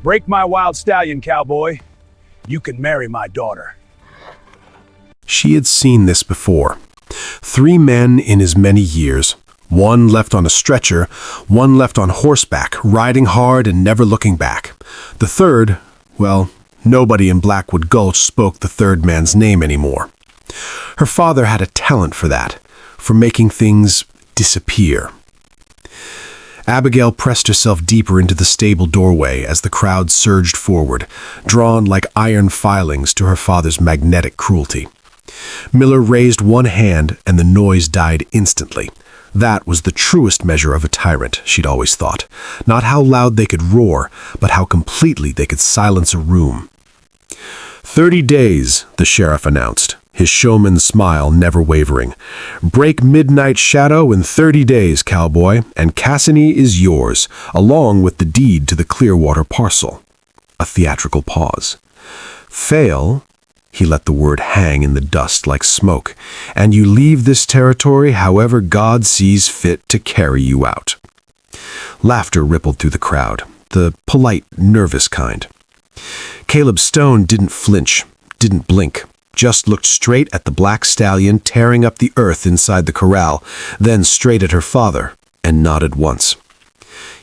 Break my wild stallion, cowboy. You can marry my daughter. She had seen this before. 3 men in as many years, one left on a stretcher, one left on horseback, riding hard and never looking back. The third, well, nobody in Blackwood Gulch spoke the third man's name anymore. Her father had a talent for that, for making things disappear. Abigail pressed herself deeper into the stable doorway as the crowd surged forward, drawn like iron filings to her father's magnetic cruelty. Miller raised one hand and the noise died instantly. That was the truest measure of a tyrant, she'd always thought. Not how loud they could roar, but how completely they could silence a room. 30 days, the sheriff announced, his showman's smile never wavering. Break midnight shadow in 30 days, cowboy, and Cassini is yours, along with the deed to the Clearwater parcel. A theatrical pause. Fail, he let the word hang in the dust like smoke, and you leave this territory however God sees fit to carry you out. Laughter rippled through the crowd, the polite, nervous kind. Caleb Stone didn't flinch, didn't blink, just looked straight at the black stallion tearing up the earth inside the corral, then straight at her father, and nodded once.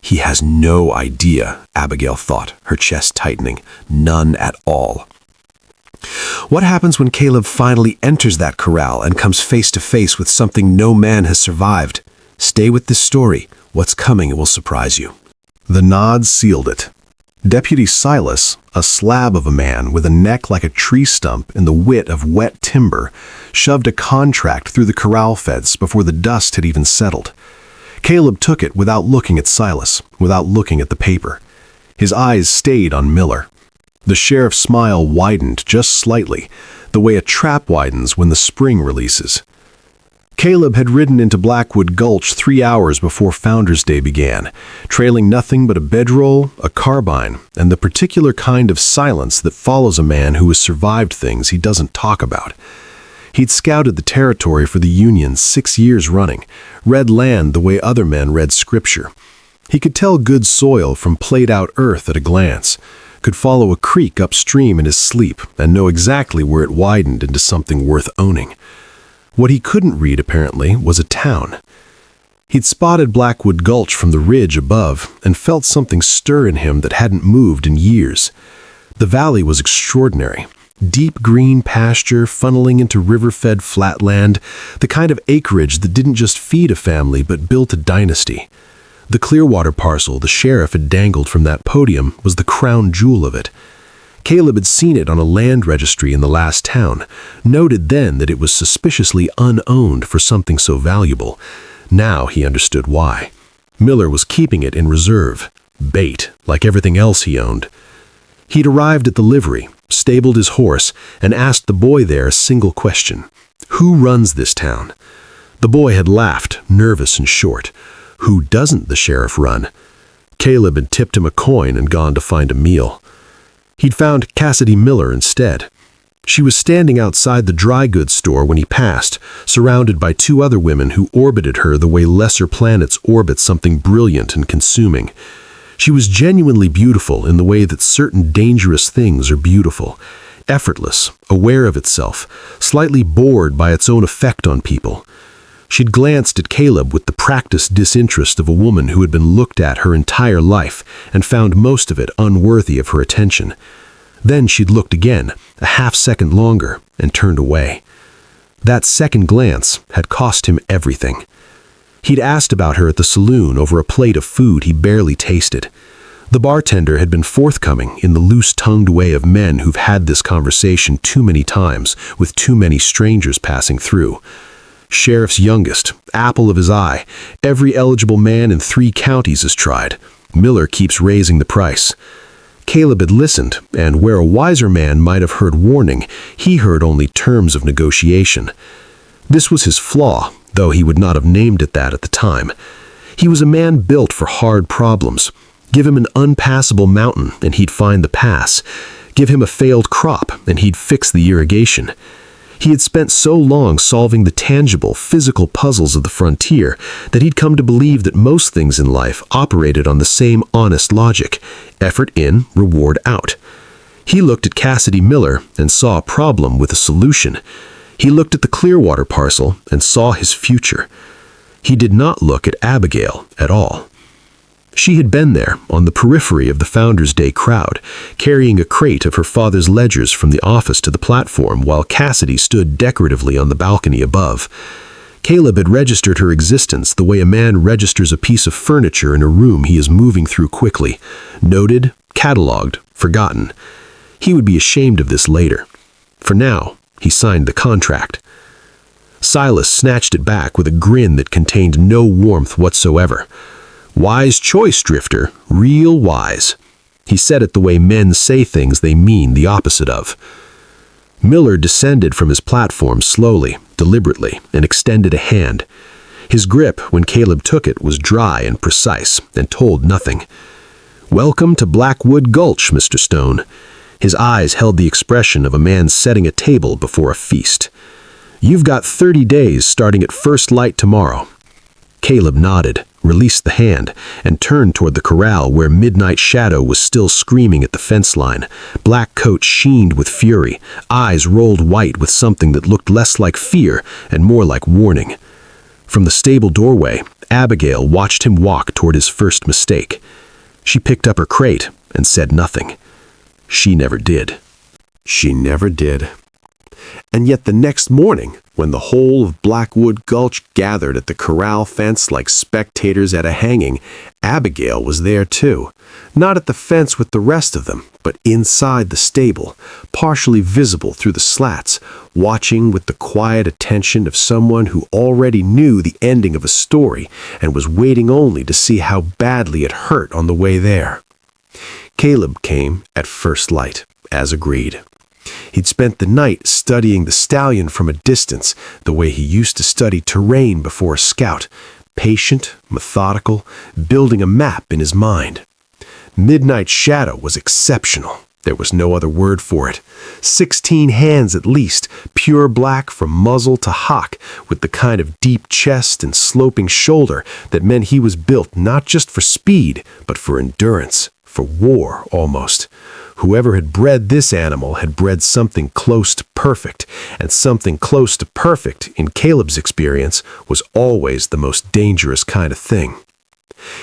He has no idea, Abigail thought, her chest tightening. None at all. What happens when Caleb finally enters that corral and comes face to face with something no man has survived? Stay with this story. What's coming will surprise you. The nod sealed it. Deputy Silas, a slab of a man with a neck like a tree stump and the wit of wet timber, shoved a contract through the corral fence before the dust had even settled. Caleb took it without looking at Silas, without looking at the paper. His eyes stayed on Miller. The sheriff's smile widened just slightly, the way a trap widens when the spring releases. Caleb had ridden into Blackwood Gulch 3 hours before Founder's Day began, trailing nothing but a bedroll, a carbine, and the particular kind of silence that follows a man who has survived things he doesn't talk about. He'd scouted the territory for the Union 6 years running, read land the way other men read scripture. He could tell good soil from played-out earth at a glance, could follow a creek upstream in his sleep and know exactly where it widened into something worth owning. What he couldn't read, apparently, was a town. He'd spotted Blackwood Gulch from the ridge above and felt something stir in him that hadn't moved in years. The valley was extraordinary. Deep green pasture funneling into river-fed flatland, the kind of acreage that didn't just feed a family but built a dynasty. The Clearwater parcel the sheriff had dangled from that podium was the crown jewel of it. Caleb had seen it on a land registry in the last town, noted then that it was suspiciously unowned for something so valuable. Now he understood why. Miller was keeping it in reserve, bait, like everything else he owned. He'd arrived at the livery, stabled his horse, and asked the boy there a single question. Who runs this town? The boy had laughed, nervous and short. Who doesn't the sheriff run? Caleb had tipped him a coin and gone to find a meal. He'd found Cassidy Miller instead. She was standing outside the dry goods store when he passed, surrounded by 2 other women who orbited her the way lesser planets orbit something brilliant and consuming. She was genuinely beautiful in the way that certain dangerous things are beautiful, effortless, aware of itself, slightly bored by its own effect on people. She'd glanced at Caleb with the practiced disinterest of a woman who had been looked at her entire life and found most of it unworthy of her attention. Then she'd looked again, a half-second longer, and turned away. That second glance had cost him everything. He'd asked about her at the saloon over a plate of food he barely tasted. The bartender had been forthcoming in the loose-tongued way of men who've had this conversation too many times with too many strangers passing through. Sheriff's youngest, apple of his eye, every eligible man in 3 counties has tried. Miller keeps raising the price. Caleb had listened, and where a wiser man might have heard warning, he heard only terms of negotiation. This was his flaw, though he would not have named it that at the time. He was a man built for hard problems. Give him an unpassable mountain, and he'd find the pass. Give him a failed crop, and he'd fix the irrigation. He had spent so long solving the tangible, physical puzzles of the frontier that he'd come to believe that most things in life operated on the same honest logic: effort in, reward out. He looked at Cassidy Miller and saw a problem with a solution. He looked at the Clearwater parcel and saw his future. He did not look at Abigail at all. She had been there, on the periphery of the Founders' Day crowd, carrying a crate of her father's ledgers from the office to the platform while Cassidy stood decoratively on the balcony above. Caleb had registered her existence the way a man registers a piece of furniture in a room he is moving through quickly. Noted, catalogued, forgotten. He would be ashamed of this later. For now, he signed the contract. Silas snatched it back with a grin that contained no warmth whatsoever. Wise choice, Drifter, real wise. He said it the way men say things they mean the opposite of. Miller descended from his platform slowly, deliberately, and extended a hand. His grip, when Caleb took it, was dry and precise, and told nothing. "Welcome to Blackwood Gulch, Mr. Stone." His eyes held the expression of a man setting a table before a feast. "You've got 30 days starting at first light tomorrow." Caleb nodded, released the hand, and turned toward the corral where Midnight Shadow was still screaming at the fence line. Black coat sheened with fury, eyes rolled white with something that looked less like fear and more like warning. From the stable doorway, Abigail watched him walk toward his first mistake. She picked up her crate and said nothing. She never did. She never did. And yet the next morning, when the whole of Blackwood Gulch gathered at the corral fence like spectators at a hanging, Abigail was there too. Not at the fence with the rest of them, but inside the stable, partially visible through the slats, watching with the quiet attention of someone who already knew the ending of a story and was waiting only to see how badly it hurt on the way there. Caleb came at first light, as agreed. He'd spent the night studying the Stallion from a distance, the way he used to study terrain before a scout, patient, methodical, building a map in his mind. Midnight Shadow was exceptional. There was no other word for it. 16 hands at least, pure black from muzzle to hock, with the kind of deep chest and sloping shoulder that meant he was built not just for speed, but for endurance, for war almost. Whoever had bred this animal had bred something close to perfect, and something close to perfect, in Caleb's experience, was always the most dangerous kind of thing.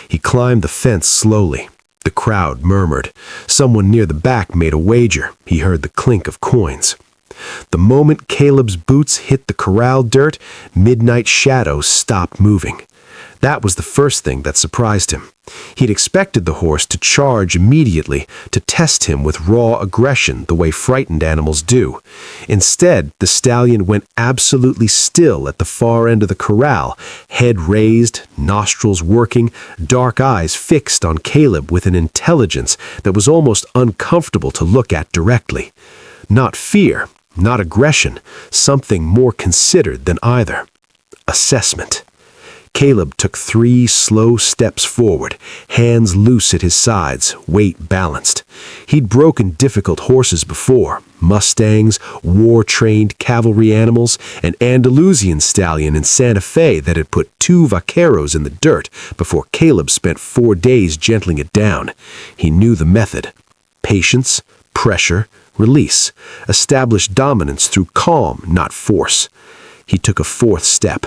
He climbed the fence slowly. The crowd murmured. Someone near the back made a wager. He heard the clink of coins. The moment Caleb's boots hit the corral dirt, Midnight Shadow stopped moving. That was the first thing that surprised him. He'd expected the horse to charge immediately, to test him with raw aggression the way frightened animals do. Instead, the stallion went absolutely still at the far end of the corral, head raised, nostrils working, dark eyes fixed on Caleb with an intelligence that was almost uncomfortable to look at directly. Not fear, not aggression, something more considered than either. Assessment. Caleb took 3 slow steps forward, hands loose at his sides, weight balanced. He'd broken difficult horses before, Mustangs, war-trained cavalry animals, an Andalusian stallion in Santa Fe that had put 2 vaqueros in the dirt before Caleb spent 4 days gentling it down. He knew the method. Patience, pressure, release. Establish dominance through calm, not force. He took a 4th step.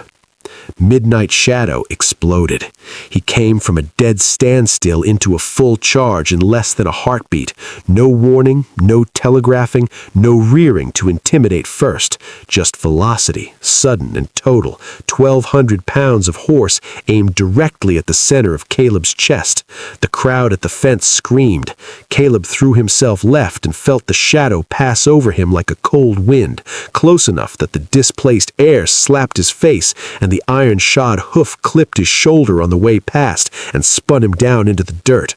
Midnight Shadow exploded. He came from a dead standstill into a full charge in less than a heartbeat. No warning, no telegraphing, no rearing to intimidate first. Just velocity, sudden and total. 1,200 pounds of horse aimed directly at the center of Caleb's chest. The crowd at the fence screamed. Caleb threw himself left and felt the shadow pass over him like a cold wind, close enough that the displaced air slapped his face and the iron-shod hoof clipped his shoulder on the way past and spun him down into the dirt.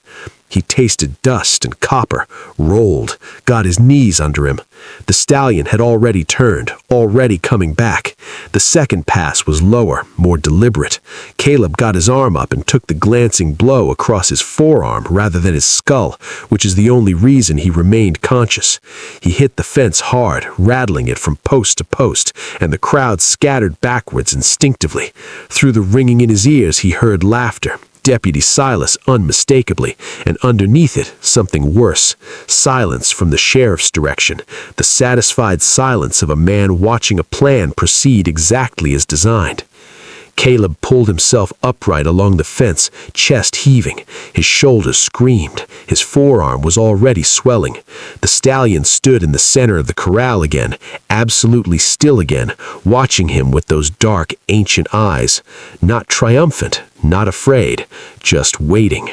He tasted dust and copper, rolled, got his knees under him. The stallion had already turned, already coming back. The second pass was lower, more deliberate. Caleb got his arm up and took the glancing blow across his forearm rather than his skull, which is the only reason he remained conscious. He hit the fence hard, rattling it from post to post, and the crowd scattered backwards instinctively. Through the ringing in his ears he heard laughter. Deputy Silas unmistakably, and underneath it, something worse. Silence from the sheriff's direction, the satisfied silence of a man watching a plan proceed exactly as designed. Caleb pulled himself upright along the fence, chest heaving. His shoulders screamed. His forearm was already swelling. The stallion stood in the center of the corral again, absolutely still again, watching him with those dark, ancient eyes. Not triumphant, not afraid, just waiting.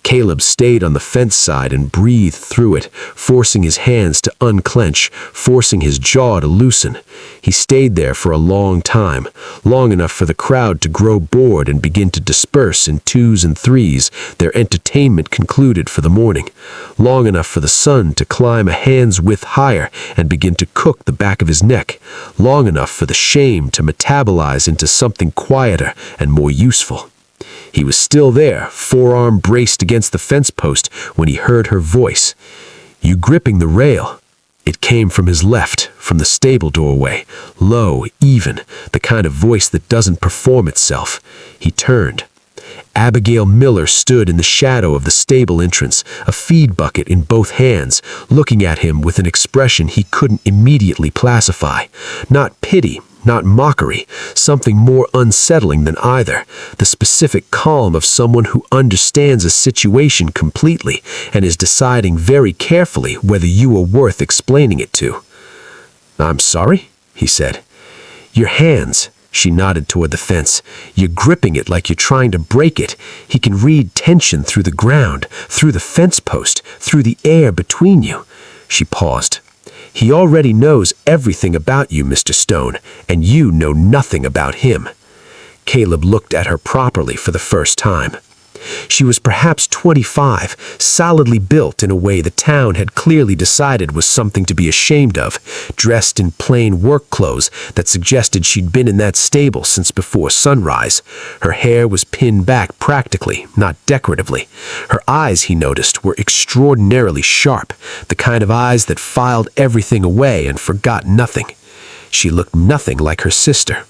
Caleb stayed on the fence side and breathed through it, forcing his hands to unclench, forcing his jaw to loosen. He stayed there for a long time, long enough for the crowd to grow bored and begin to disperse in twos and threes, their entertainment concluded for the morning, long enough for the sun to climb a hand's width higher and begin to cook the back of his neck, long enough for the shame to metabolize into something quieter and more useful. He was still there, forearm braced against the fence post, when he heard her voice. "You gripping the rail?" It came from his left, from the stable doorway, low, even, the kind of voice that doesn't perform itself. He turned. Abigail Miller stood in the shadow of the stable entrance, a feed bucket in both hands, looking at him with an expression he couldn't immediately classify. Not pity, not mockery, something more unsettling than either, the specific calm of someone who understands a situation completely and is deciding very carefully whether you are worth explaining it to. "I'm sorry," he said. "Your hands." She nodded toward the fence. "You're gripping it like you're trying to break it. He can read tension through the ground, through the fence post, through the air between you." She paused. "He already knows everything about you, Mr. Stone, and you know nothing about him." Caleb looked at her properly for the first time. She was perhaps 25, solidly built in a way the town had clearly decided was something to be ashamed of, dressed in plain work clothes that suggested she'd been in that stable since before sunrise. Her hair was pinned back practically, not decoratively. Her eyes, he noticed, were extraordinarily sharp, the kind of eyes that filed everything away and forgot nothing. She looked nothing like her sister.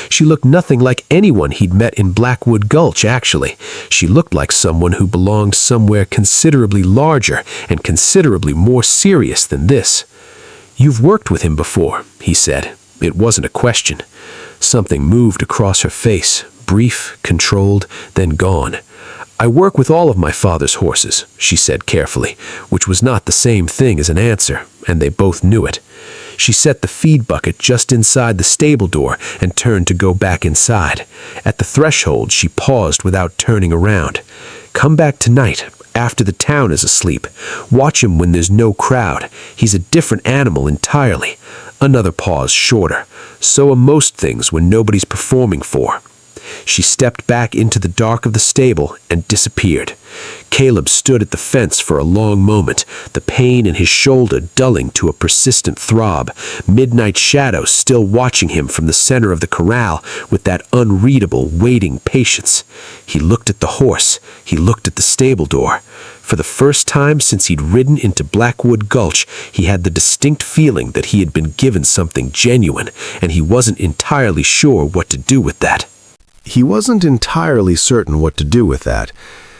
She looked nothing like anyone he'd met in Blackwood Gulch, actually. She looked like someone who belonged somewhere considerably larger and considerably more serious than this. "You've worked with him before," he said. It wasn't a question. Something moved across her face, brief, controlled, then gone. "I work with all of my father's horses," she said carefully, which was not the same thing as an answer, and they both knew it. She set the feed bucket just inside the stable door and turned to go back inside. At the threshold, she paused without turning around. "Come back tonight, after the town is asleep. Watch him when there's no crowd. He's a different animal entirely." Another pause, shorter. "So are most things when nobody's performing for." She stepped back into the dark of the stable and disappeared. Caleb stood at the fence for a long moment, the pain in his shoulder dulling to a persistent throb, midnight shadows still watching him from the center of the corral with that unreadable, waiting patience. He looked at the horse. He looked at the stable door. For the first time since he'd ridden into Blackwood Gulch, he had the distinct feeling that he had been given something genuine, and he wasn't entirely sure what to do with that. He wasn't entirely certain what to do with that.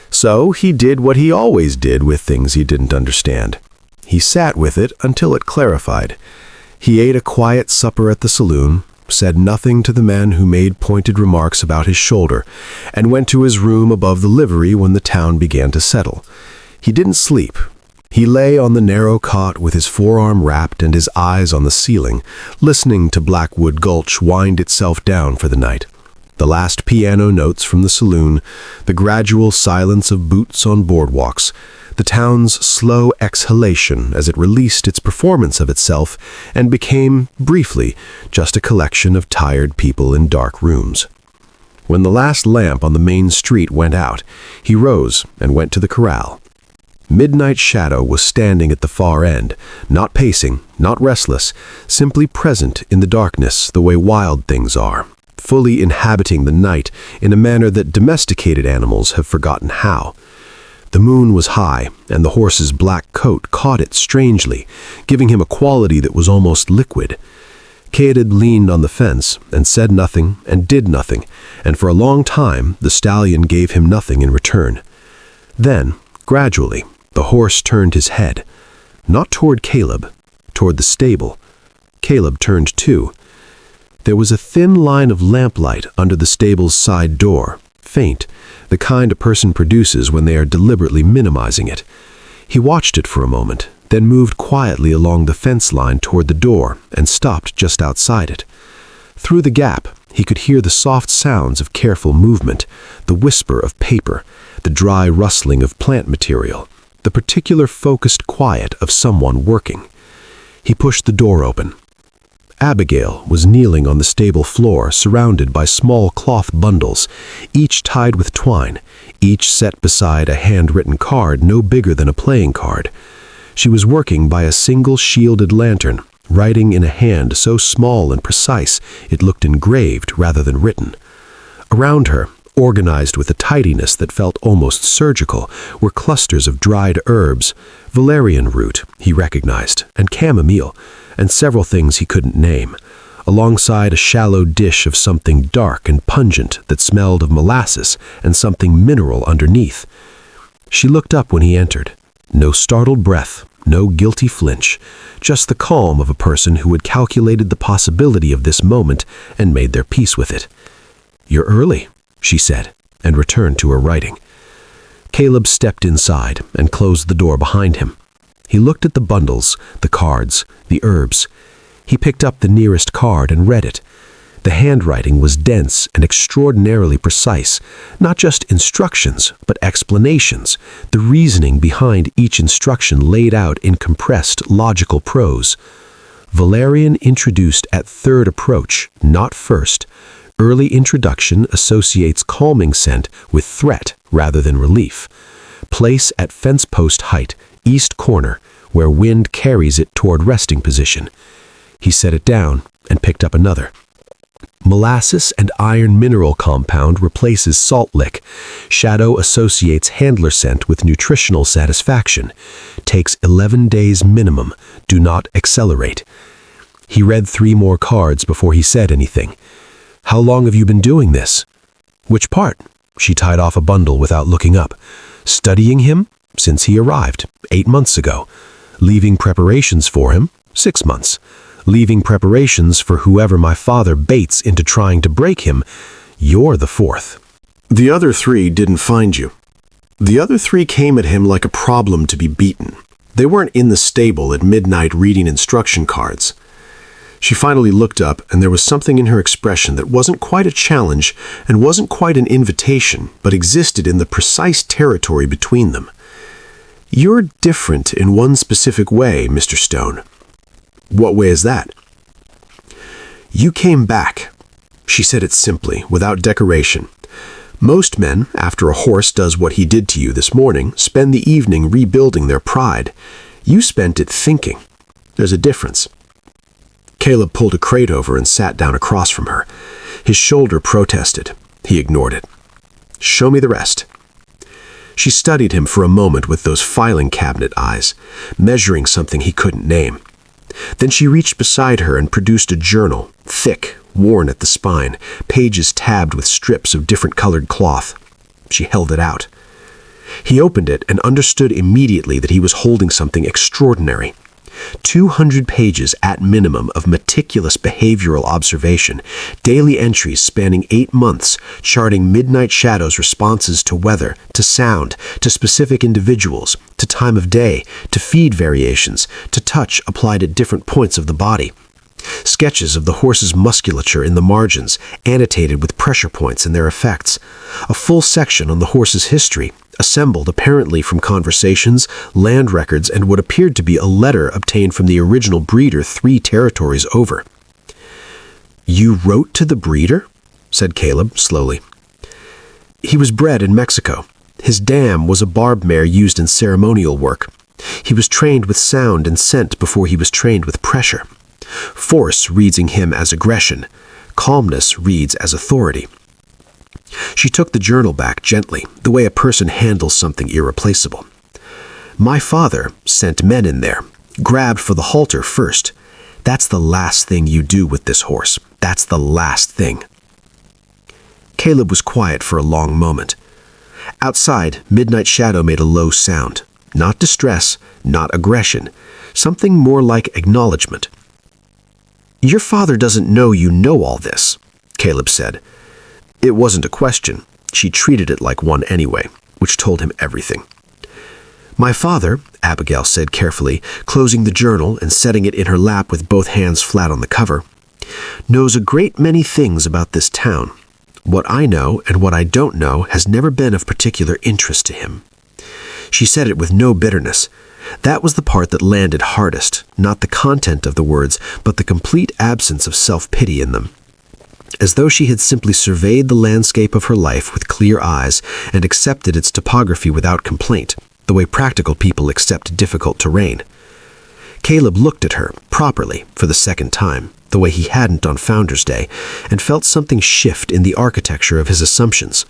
So he did what he always did with things he didn't understand. He sat with it until it clarified. He ate a quiet supper at the saloon, said nothing to the men who made pointed remarks about his shoulder, and went to his room above the livery when the town began to settle. He didn't sleep. He lay on the narrow cot with his forearm wrapped and his eyes on the ceiling, listening to Blackwood Gulch wind itself down for the night. The last piano notes from the saloon, the gradual silence of boots on boardwalks, the town's slow exhalation as it released its performance of itself and became, briefly, just a collection of tired people in dark rooms. When the last lamp on the main street went out, he rose and went to the corral. Midnight Shadow was standing at the far end, not pacing, not restless, simply present in the darkness the way wild things are, fully inhabiting the night in a manner that domesticated animals have forgotten how. The moon was high, and the horse's black coat caught it strangely, giving him a quality that was almost liquid. Caedid leaned on the fence and said nothing and did nothing, and for a long time the stallion gave him nothing in return. Then, gradually, the horse turned his head, not toward Caleb, toward the stable. Caleb turned too. There was a thin line of lamplight under the stable's side door, faint, the kind a person produces when they are deliberately minimizing it. He watched it for a moment, then moved quietly along the fence line toward the door and stopped just outside it. Through the gap, he could hear the soft sounds of careful movement, the whisper of paper, the dry rustling of plant material, the particular focused quiet of someone working. He pushed the door open. Abigail was kneeling on the stable floor, surrounded by small cloth bundles, each tied with twine, each set beside a handwritten card no bigger than a playing card. She was working by a single shielded lantern, writing in a hand so small and precise it looked engraved rather than written. Around her, organized with a tidiness that felt almost surgical, were clusters of dried herbs, valerian root, he recognized, and chamomile, and several things he couldn't name, alongside a shallow dish of something dark and pungent that smelled of molasses and something mineral underneath. She looked up when he entered. No startled breath, no guilty flinch, just the calm of a person who had calculated the possibility of this moment and made their peace with it. "You're early," she said, and returned to her writing. Caleb stepped inside and closed the door behind him. He looked at the bundles, the cards, the herbs. He picked up the nearest card and read it. The handwriting was dense and extraordinarily precise, not just instructions, but explanations, the reasoning behind each instruction laid out in compressed, logical prose. Valerian introduced at third approach, not first. Early introduction associates calming scent with threat rather than relief. Place at fence post height, east corner, where wind carries it toward resting position. He set it down and picked up another. Molasses and iron mineral compound replaces salt lick. Shadow associates handler scent with nutritional satisfaction. Takes 11 days minimum. Do not accelerate. He read 3 more cards before he said anything. "How long have you been doing this?" "Which part?" She tied off a bundle without looking up. "Studying him? Since he arrived, 8 months ago. Leaving preparations for him? 6 months. Leaving preparations for whoever my father baits into trying to break him. You're the 4th. The other 3 didn't find you. The other 3 came at him like a problem to be beaten. They weren't in the stable at midnight reading instruction cards." She finally looked up, and there was something in her expression that wasn't quite a challenge and wasn't quite an invitation, but existed in the precise territory between them. "You're different in one specific way, Mr. Stone." "What way is that?" "You came back." She said it simply, without decoration. "Most men, after a horse does what he did to you this morning, spend the evening rebuilding their pride. You spent it thinking. There's a difference." Caleb pulled a crate over and sat down across from her. His shoulder protested. He ignored it. "Show me the rest." She studied him for a moment with those filing cabinet eyes, measuring something he couldn't name. Then she reached beside her and produced a journal, thick, worn at the spine, pages tabbed with strips of different colored cloth. She held it out. He opened it and understood immediately that he was holding something extraordinary. 200 pages at minimum of meticulous behavioral observation, daily entries spanning 8 months, charting Midnight Shadow's responses to weather, to sound, to specific individuals, to time of day, to feed variations, to touch applied at different points of the body. Sketches of the horse's musculature in the margins, annotated with pressure points and their effects. A full section on the horse's history, assembled apparently from conversations, land records, and what appeared to be a letter obtained from the original breeder 3 territories over. "You wrote to the breeder?" said Caleb slowly. "He was bred in Mexico. His dam was a barb mare used in ceremonial work. He was trained with sound and scent before he was trained with pressure. Force reads in him as aggression. Calmness reads as authority. She took the journal back gently, the way a person handles something irreplaceable. My father sent men in there, grabbed for the halter first. That's the last thing you do with this horse. That's the last thing. Caleb was quiet for a long moment. Outside, Midnight Shadow made a low sound. Not distress, not aggression. Something more like acknowledgement. Your father doesn't know you know all this, Caleb said. It wasn't a question. She treated it like one anyway, which told him everything. My father, Abigail said carefully, closing the journal and setting it in her lap with both hands flat on the cover, knows a great many things about this town. What I know and what I don't know has never been of particular interest to him. She said it with no bitterness. That was the part that landed hardest, not the content of the words, but the complete absence of self-pity in them. As though she had simply surveyed the landscape of her life with clear eyes and accepted its topography without complaint, the way practical people accept difficult terrain. Caleb looked at her, properly, for the second time, the way he hadn't on Founder's Day, and felt something shift in the architecture of his assumptions.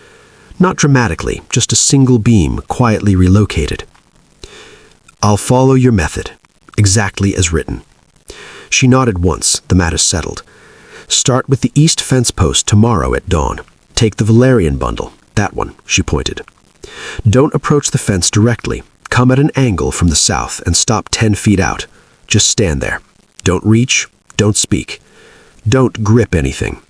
Not dramatically, just a single beam quietly relocated. I'll follow your method, exactly as written. She nodded once, the matter settled. Start with the east fence post tomorrow at dawn. Take the valerian bundle, that one, she pointed. Don't approach the fence directly. Come at an angle from the south and stop 10 feet out. Just stand there. Don't reach, don't speak. Don't grip anything.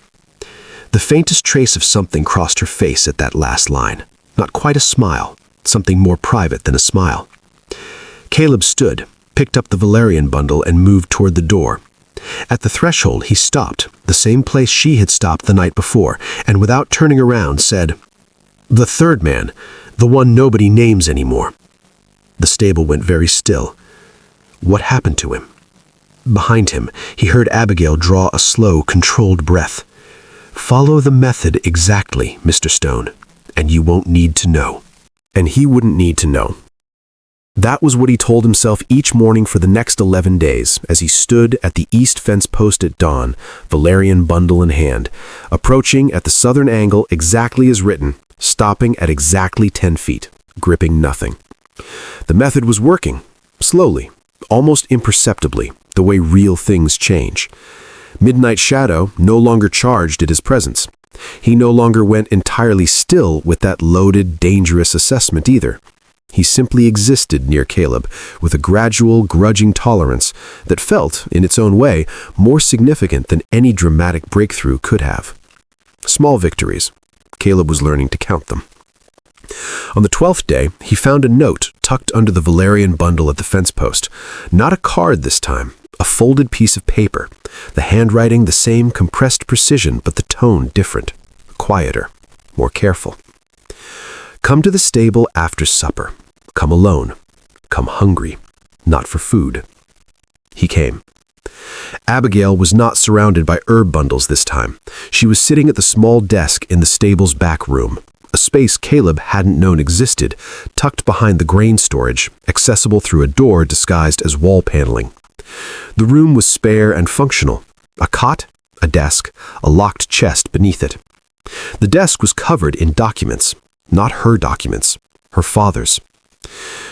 The faintest trace of something crossed her face at that last line. Not quite a smile, something more private than a smile. Caleb stood, picked up the valerian bundle and moved toward the door. At the threshold, he stopped, the same place she had stopped the night before, and without turning around said, The third man, the one nobody names anymore. The stable went very still. What happened to him? Behind him, he heard Abigail draw a slow, controlled breath. Follow the method exactly, Mr. Stone, and you won't need to know. And he wouldn't need to know. That was what he told himself each morning for the next 11 days, as he stood at the east fence post at dawn, valerian bundle in hand, approaching at the southern angle exactly as written, stopping at exactly 10 feet, gripping nothing. The method was working, slowly, almost imperceptibly, the way real things change. Midnight Shadow no longer charged at his presence. He no longer went entirely still with that loaded, dangerous assessment either. He simply existed near Caleb with a gradual, grudging tolerance that felt, in its own way, more significant than any dramatic breakthrough could have. Small victories. Caleb was learning to count them. On the 12th day, he found a note tucked under the valerian bundle at the fence post. Not a card this time, a folded piece of paper. The handwriting the same compressed precision, but the tone different, quieter, more careful. Come to the stable after supper. Come alone. Come hungry. Not for food. He came. Abigail was not surrounded by herb bundles this time. She was sitting at the small desk in the stable's back room, a space Caleb hadn't known existed, tucked behind the grain storage, accessible through a door disguised as wall paneling. The room was spare and functional. A cot, a desk, a locked chest beneath it. The desk was covered in documents. Not her documents, her father's.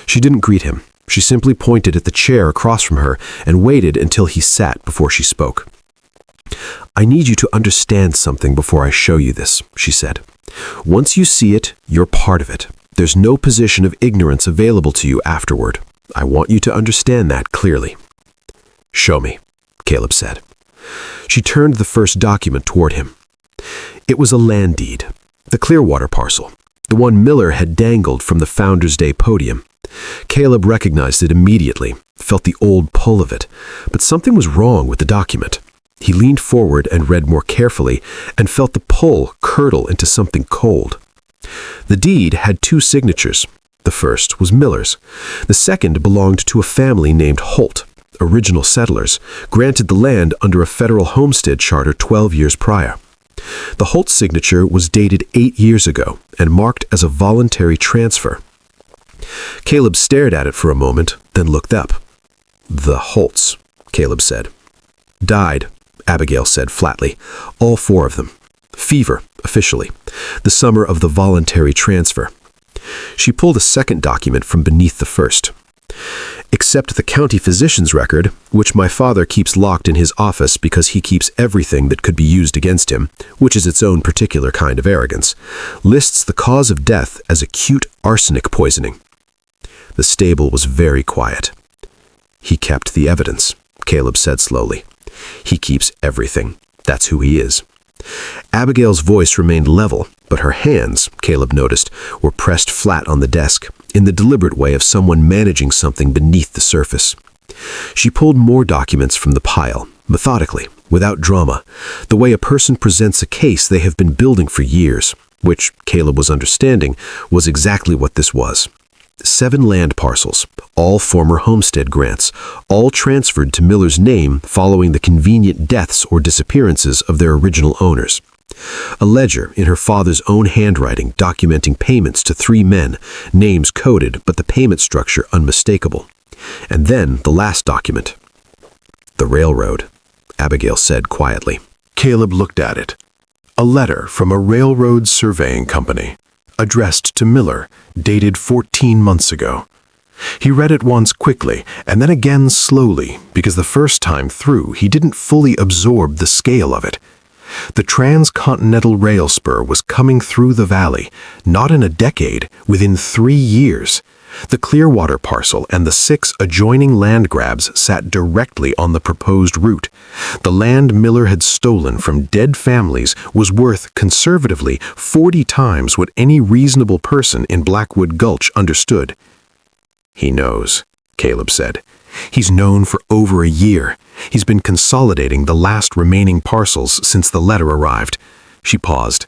She didn't greet him. She simply pointed at the chair across from her and waited until he sat before she spoke. I need you to understand something before I show you this, she said. Once you see it, you're part of it. There's no position of ignorance available to you afterward. I want you to understand that clearly. Show me, Caleb said. She turned the first document toward him. It was a land deed, the Clearwater parcel, the one Miller had dangled from the Founder's Day podium. Caleb recognized it immediately, felt the old pull of it, but something was wrong with the document. He leaned forward and read more carefully and felt the pull curdle into something cold. The deed had 2 signatures. The first was Miller's. The second belonged to a family named Holt, original settlers, granted the land under a federal homestead charter 12 years prior. The Holt signature was dated 8 years ago and marked as a voluntary transfer. Caleb stared at it for a moment, then looked up. "The Holts," Caleb said. "Died," Abigail said flatly. "All 4 of them. Fever, officially. The summer of the voluntary transfer." She pulled a second document from beneath the first. "Except the county physician's record, which my father keeps locked in his office because he keeps everything that could be used against him, which is its own particular kind of arrogance, lists the cause of death as acute arsenic poisoning." The stable was very quiet. "He kept the evidence," Caleb said slowly. "He keeps everything. That's who he is." Abigail's voice remained level, but her hands, Caleb noticed, were pressed flat on the desk, in the deliberate way of someone managing something beneath the surface. She pulled more documents from the pile, methodically, without drama, the way a person presents a case they have been building for years, which, Caleb was understanding, was exactly what this was. 7 land parcels, all former homestead grants, all transferred to Miller's name following the convenient deaths or disappearances of their original owners. A ledger in her father's own handwriting documenting payments to 3 men, names coded but the payment structure unmistakable. And then the last document. "The railroad," Abigail said quietly. Caleb looked at it. A letter from a railroad surveying company, addressed to Miller, dated 14 months ago. He read it once quickly, and then again slowly, because the first time through he didn't fully absorb the scale of it. The transcontinental rail spur was coming through the valley, not in a decade, within 3 years. The Clearwater parcel and the 6 adjoining land grabs sat directly on the proposed route. The land Miller had stolen from dead families was worth, conservatively, 40 times what any reasonable person in Blackwood Gulch understood. "He knows," Caleb said. "He's known for over a year. He's been consolidating the last remaining parcels since the letter arrived." She paused.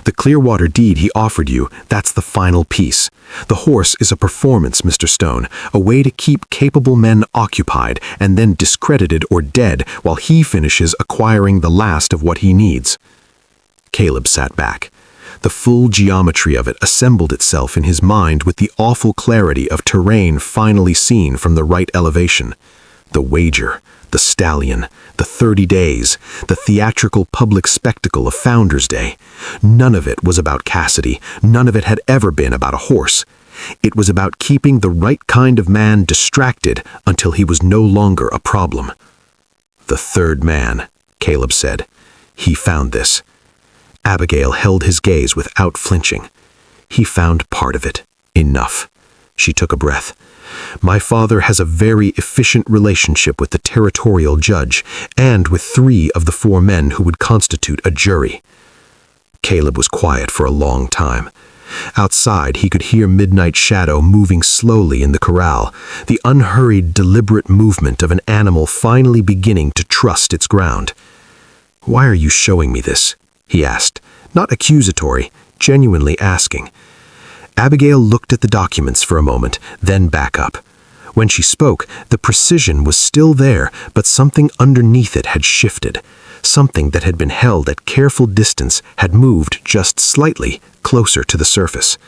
"The Clearwater deed he offered you, that's the final piece. The horse is a performance, Mr. Stone, a way to keep capable men occupied and then discredited or dead while he finishes acquiring the last of what he needs." Caleb sat back. The full geometry of it assembled itself in his mind with the awful clarity of terrain finally seen from the right elevation. The wager, the stallion, the 30 days, the theatrical public spectacle of Founder's Day. None of it was about Cassidy. None of it had ever been about a horse. It was about keeping the right kind of man distracted until he was no longer a problem. "The third man," Caleb said. "He found this." Abigail held his gaze without flinching. "He found part of it. Enough." She took a breath. "My father has a very efficient relationship with the territorial judge and with 3 of the 4 men who would constitute a jury." Caleb was quiet for a long time. Outside, he could hear Midnight Shadow moving slowly in the corral, the unhurried, deliberate movement of an animal finally beginning to trust its ground. "Why are you showing me this?" he asked, not accusatory, genuinely asking. Abigail looked at the documents for a moment, then back up. When she spoke, the precision was still there, but something underneath it had shifted. Something that had been held at careful distance had moved just slightly closer to the surface.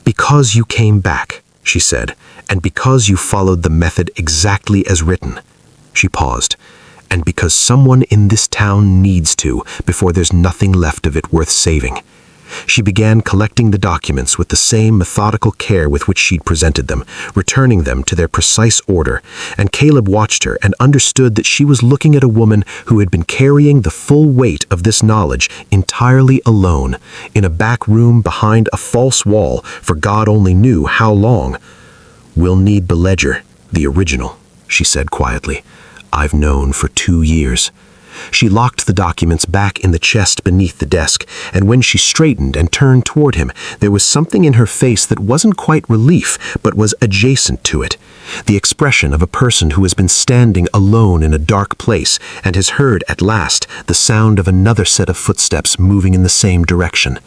"Because you came back," she said, "and because you followed the method exactly as written." She paused. "And because someone in this town needs to, before there's nothing left of it worth saving." She began collecting the documents with the same methodical care with which she'd presented them, returning them to their precise order, and Caleb watched her and understood that she was looking at a woman who had been carrying the full weight of this knowledge entirely alone, in a back room behind a false wall for God only knew how long. "We'll need the ledger, the original," she said quietly. "I've known for 2 years." She locked the documents back in the chest beneath the desk, and when she straightened and turned toward him, there was something in her face that wasn't quite relief, but was adjacent to it. The expression of a person who has been standing alone in a dark place and has heard, at last, the sound of another set of footsteps moving in the same direction.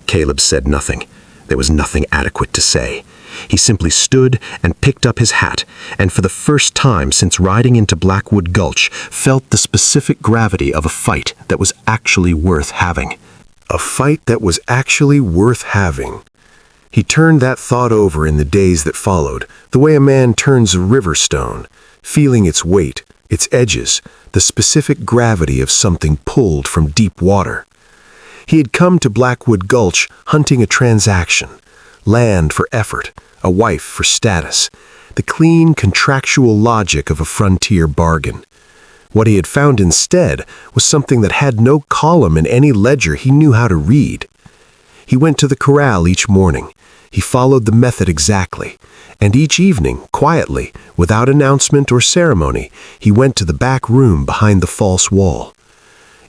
Caleb said nothing. There was nothing adequate to say. He simply stood and picked up his hat, and for the first time since riding into Blackwood Gulch, felt the specific gravity of a fight that was actually worth having. A fight that was actually worth having. He turned that thought over in the days that followed, the way a man turns a river stone, feeling its weight, its edges, the specific gravity of something pulled from deep water. He had come to Blackwood Gulch hunting a transaction, land for effort, a wife for status, the clean contractual logic of a frontier bargain. What he had found instead was something that had no column in any ledger he knew how to read. He went to the corral each morning. He followed the method exactly, and each evening, quietly, without announcement or ceremony, he went to the back room behind the false wall.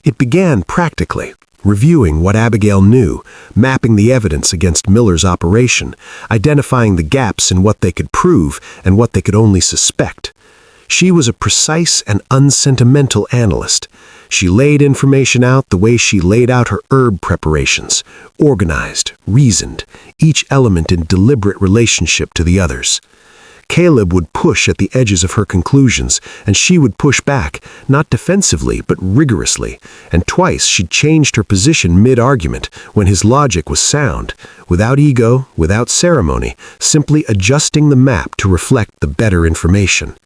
It began practically, reviewing what Abigail knew, mapping the evidence against Miller's operation, identifying the gaps in what they could prove and what they could only suspect. She was a precise and unsentimental analyst. She laid information out the way she laid out her herb preparations, organized, reasoned, each element in deliberate relationship to the others. Caleb would push at the edges of her conclusions, and she would push back, not defensively, but rigorously, and twice she'd changed her position mid-argument when his logic was sound, without ego, without ceremony, simply adjusting the map to reflect the better information.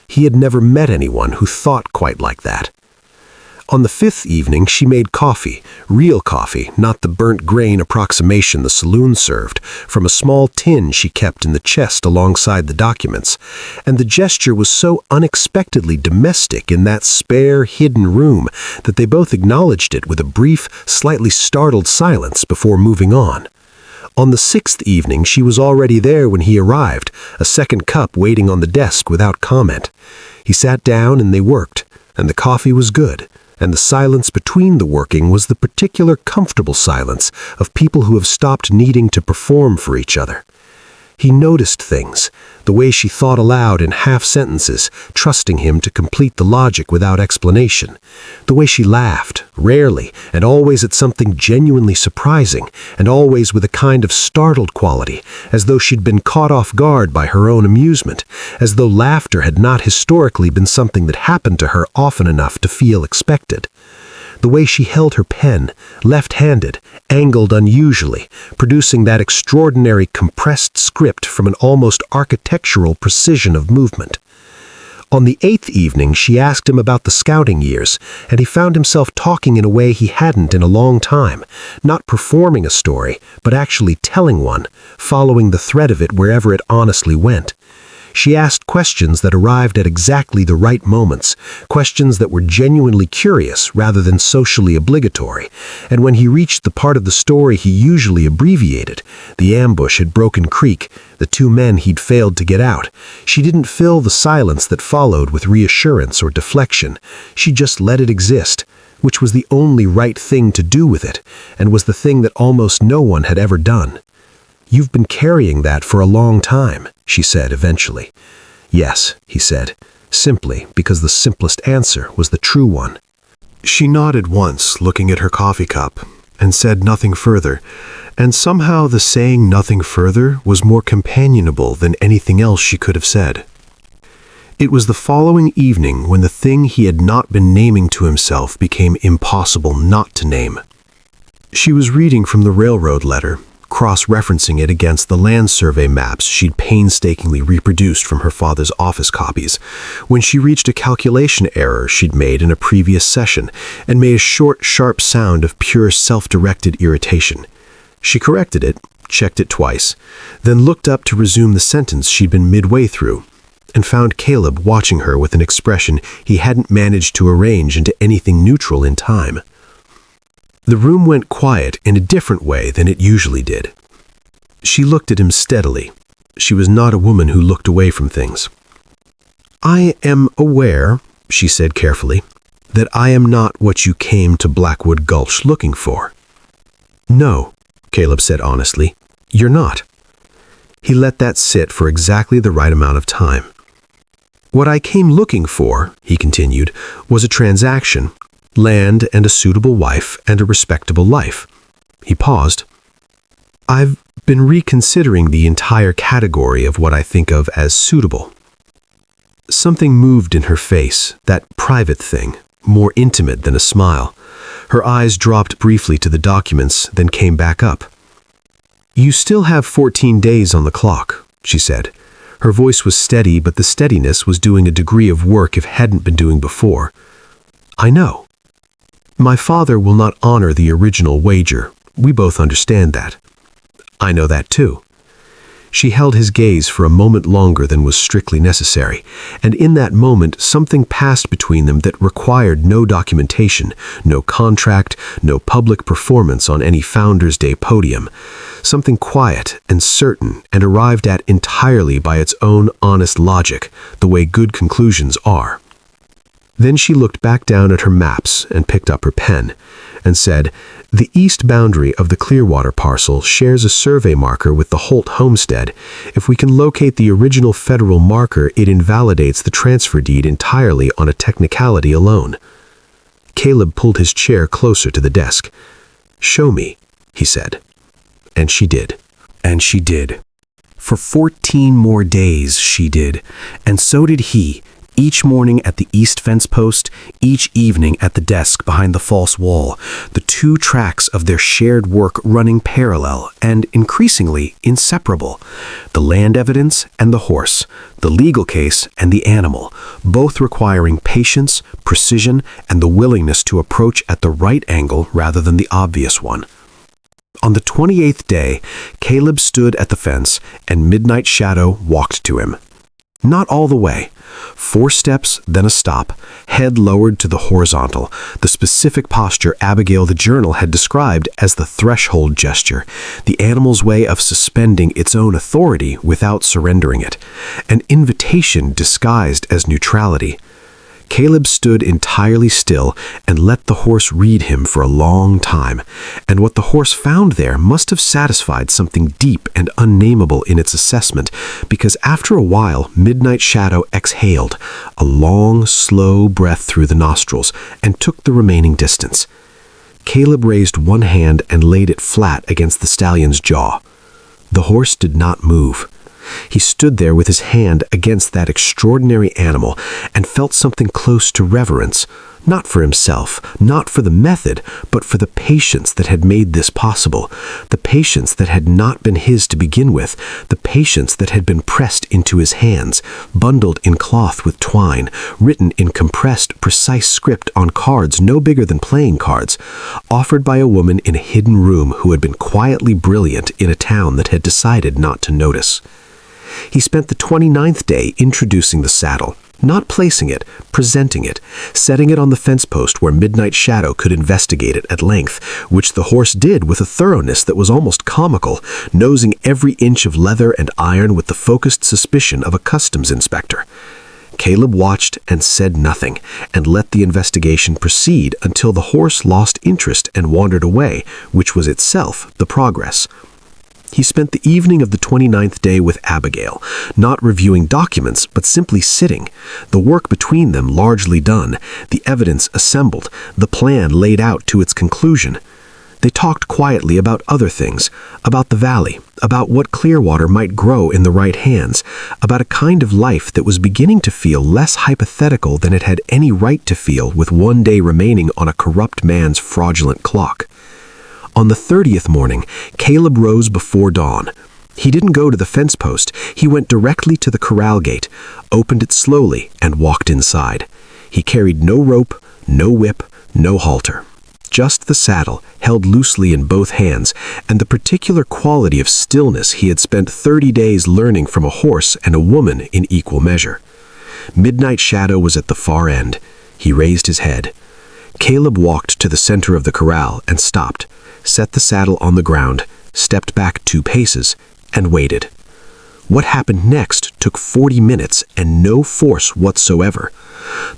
He had never met anyone who thought quite like that. On the fifth evening, she made coffee, real coffee, not the burnt grain approximation the saloon served, from a small tin she kept in the chest alongside the documents, and the gesture was so unexpectedly domestic in that spare, hidden room that they both acknowledged it with a brief, slightly startled silence before moving on. On the sixth evening, she was already there when he arrived, a second cup waiting on the desk without comment. He sat down and they worked, and the coffee was good. And the silence between the working was the particular comfortable silence of people who have stopped needing to perform for each other. He noticed things, the way she thought aloud in half sentences, trusting him to complete the logic without explanation, the way she laughed, rarely, and always at something genuinely surprising, and always with a kind of startled quality, as though she'd been caught off guard by her own amusement, as though laughter had not historically been something that happened to her often enough to feel expected. The way she held her pen, left-handed, angled unusually, producing that extraordinary compressed script from an almost architectural precision of movement. On the eighth evening, she asked him about the scouting years, and he found himself talking in a way he hadn't in a long time, not performing a story, but actually telling one, following the thread of it wherever it honestly went. She asked questions that arrived at exactly the right moments, questions that were genuinely curious rather than socially obligatory, and when he reached the part of the story he usually abbreviated, the ambush at Broken Creek, the two men he'd failed to get out, she didn't fill the silence that followed with reassurance or deflection. She just let it exist, which was the only right thing to do with it, and was the thing that almost no one had ever done. "You've been carrying that for a long time," she said eventually. "Yes," he said, simply because the simplest answer was the true one. She nodded once, looking at her coffee cup, and said nothing further, and somehow the saying nothing further was more companionable than anything else she could have said. It was the following evening when the thing he had not been naming to himself became impossible not to name. She was reading from the railroad letter, cross-referencing it against the land survey maps she'd painstakingly reproduced from her father's office copies, when she reached a calculation error she'd made in a previous session and made a short, sharp sound of pure self-directed irritation. She corrected it, checked it twice, then looked up to resume the sentence she'd been midway through, and found Caleb watching her with an expression he hadn't managed to arrange into anything neutral in time. The room went quiet in a different way than it usually did. She looked at him steadily. She was not a woman who looked away from things. "I am aware," she said carefully, "that I am not what you came to Blackwood Gulch looking for." "No," Caleb said honestly, "you're not." He let that sit for exactly the right amount of time. "What I came looking for," he continued, "was a transaction. Land and a suitable wife and a respectable life." He paused. "I've been reconsidering the entire category of what I think of as suitable. Something moved in her face, that private thing, more intimate than a smile. Her eyes dropped briefly to the documents, then came back up. "You still have 14 days on the clock," she said. Her voice was steady, but the steadiness was doing a degree of work it hadn't been doing before. "I know. My father will not honor the original wager. We both understand that. I know that too." She held his gaze for a moment longer than was strictly necessary, and in that moment something passed between them that required no documentation, no contract, no public performance on any Founders' Day podium. Something quiet and certain and arrived at entirely by its own honest logic, the way good conclusions are. Then she looked back down at her maps and picked up her pen and said, "The east boundary of the Clearwater parcel shares a survey marker with the Holt homestead. If we can locate the original federal marker, it invalidates the transfer deed entirely on a technicality alone." Caleb pulled his chair closer to the desk. "Show me," he said. And she did. And she did. For 14 more days she did, and so did he, each morning at the east fence post, each evening at the desk behind the false wall, the two tracks of their shared work running parallel and increasingly inseparable. The land evidence and the horse, the legal case and the animal, both requiring patience, precision, and the willingness to approach at the right angle rather than the obvious one. On the 28th day, Caleb stood at the fence and Midnight Shadow walked to him. Not all the way. 4 steps, then a stop, head lowered to the horizontal, the specific posture Abigail the Journal had described as the threshold gesture, the animal's way of suspending its own authority without surrendering it, an invitation disguised as neutrality. Caleb stood entirely still and let the horse read him for a long time, and what the horse found there must have satisfied something deep and unnameable in its assessment, because after a while Midnight Shadow exhaled, a long, slow breath through the nostrils, and took the remaining distance. Caleb raised one hand and laid it flat against the stallion's jaw. The horse did not move. He stood there with his hand against that extraordinary animal and felt something close to reverence, not for himself, not for the method, but for the patience that had made this possible, the patience that had not been his to begin with, the patience that had been pressed into his hands, bundled in cloth with twine, written in compressed, precise script on cards no bigger than playing cards, offered by a woman in a hidden room who had been quietly brilliant in a town that had decided not to notice. He spent the 29th day introducing the saddle, not placing it, presenting it, setting it on the fence post where Midnight Shadow could investigate it at length, which the horse did with a thoroughness that was almost comical, nosing every inch of leather and iron with the focused suspicion of a customs inspector. Caleb watched and said nothing, and let the investigation proceed until the horse lost interest and wandered away, which was itself the progress. He spent the evening of the 29th day with Abigail, not reviewing documents, but simply sitting, the work between them largely done, the evidence assembled, the plan laid out to its conclusion. They talked quietly about other things, about the valley, about what Clearwater might grow in the right hands, about a kind of life that was beginning to feel less hypothetical than it had any right to feel with one day remaining on a corrupt man's fraudulent clock. On the 30th morning, Caleb rose before dawn. He didn't go to the fence post. He went directly to the corral gate, opened it slowly, and walked inside. He carried no rope, no whip, no halter. Just the saddle, held loosely in both hands, and the particular quality of stillness he had spent 30 days learning from a horse and a woman in equal measure. Midnight Shadow was at the far end. He raised his head. Caleb walked to the center of the corral and stopped, set the saddle on the ground, stepped back 2 paces, and waited. What happened next took 40 minutes and no force whatsoever.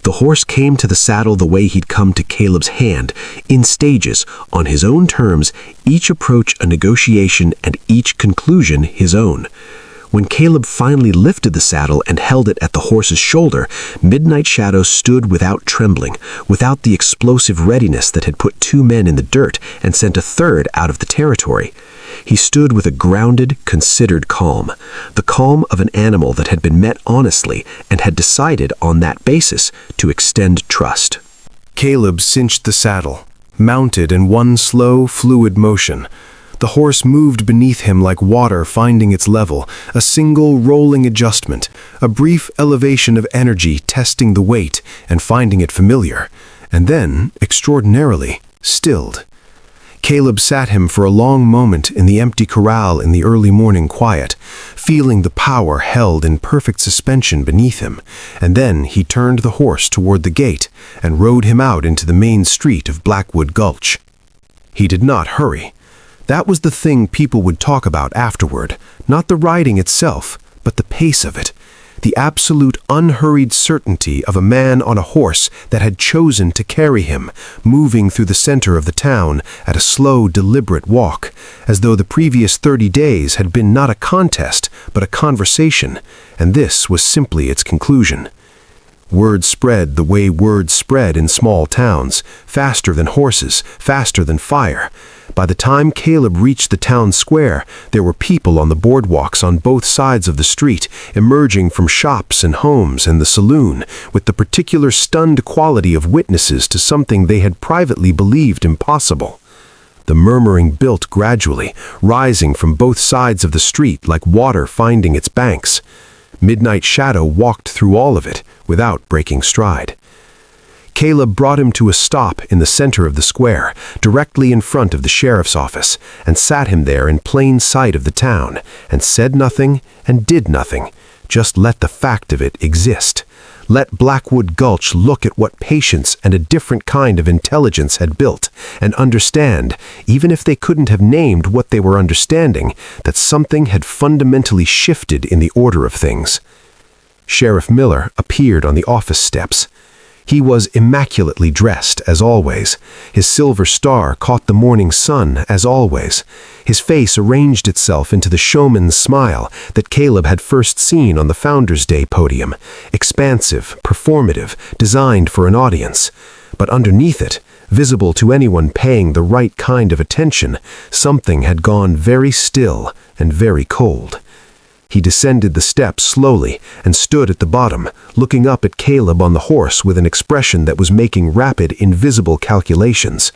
The horse came to the saddle the way he'd come to Caleb's hand, in stages, on his own terms, each approach a negotiation and each conclusion his own. When Caleb finally lifted the saddle and held it at the horse's shoulder, Midnight Shadow stood without trembling, without the explosive readiness that had put 2 men in the dirt and sent a third out of the territory. He stood with a grounded, considered calm, the calm of an animal that had been met honestly and had decided on that basis to extend trust. Caleb cinched the saddle, mounted in one slow, fluid motion. The horse moved beneath him like water finding its level, a single rolling adjustment, a brief elevation of energy testing the weight and finding it familiar, and then, extraordinarily, stilled. Caleb sat him for a long moment in the empty corral in the early morning quiet, feeling the power held in perfect suspension beneath him, and then he turned the horse toward the gate and rode him out into the main street of Blackwood Gulch. He did not hurry. That was the thing people would talk about afterward, not the riding itself, but the pace of it. The absolute unhurried certainty of a man on a horse that had chosen to carry him, moving through the center of the town at a slow, deliberate walk, as though the previous 30 days had been not a contest, but a conversation, and this was simply its conclusion. Word spread the way words spread in small towns, faster than horses, faster than fire. By the time Caleb reached the town square, there were people on the boardwalks on both sides of the street, emerging from shops and homes and the saloon, with the particular stunned quality of witnesses to something they had privately believed impossible. The murmuring built gradually, rising from both sides of the street like water finding its banks. Midnight shadow walked through all of it, without breaking stride. Caleb brought him to a stop in the center of the square, directly in front of the sheriff's office, and sat him there in plain sight of the town, and said nothing and did nothing, just let the fact of it exist. Let Blackwood Gulch look at what patience and a different kind of intelligence had built, and understand, even if they couldn't have named what they were understanding, that something had fundamentally shifted in the order of things. Sheriff Miller appeared on the office steps. He was immaculately dressed, as always. His silver star caught the morning sun, as always. His face arranged itself into the showman's smile that Caleb had first seen on the Founders' Day podium, expansive, performative, designed for an audience. But underneath it, visible to anyone paying the right kind of attention, something had gone very still and very cold. He descended the steps slowly and stood at the bottom, looking up at Caleb on the horse with an expression that was making rapid, invisible calculations.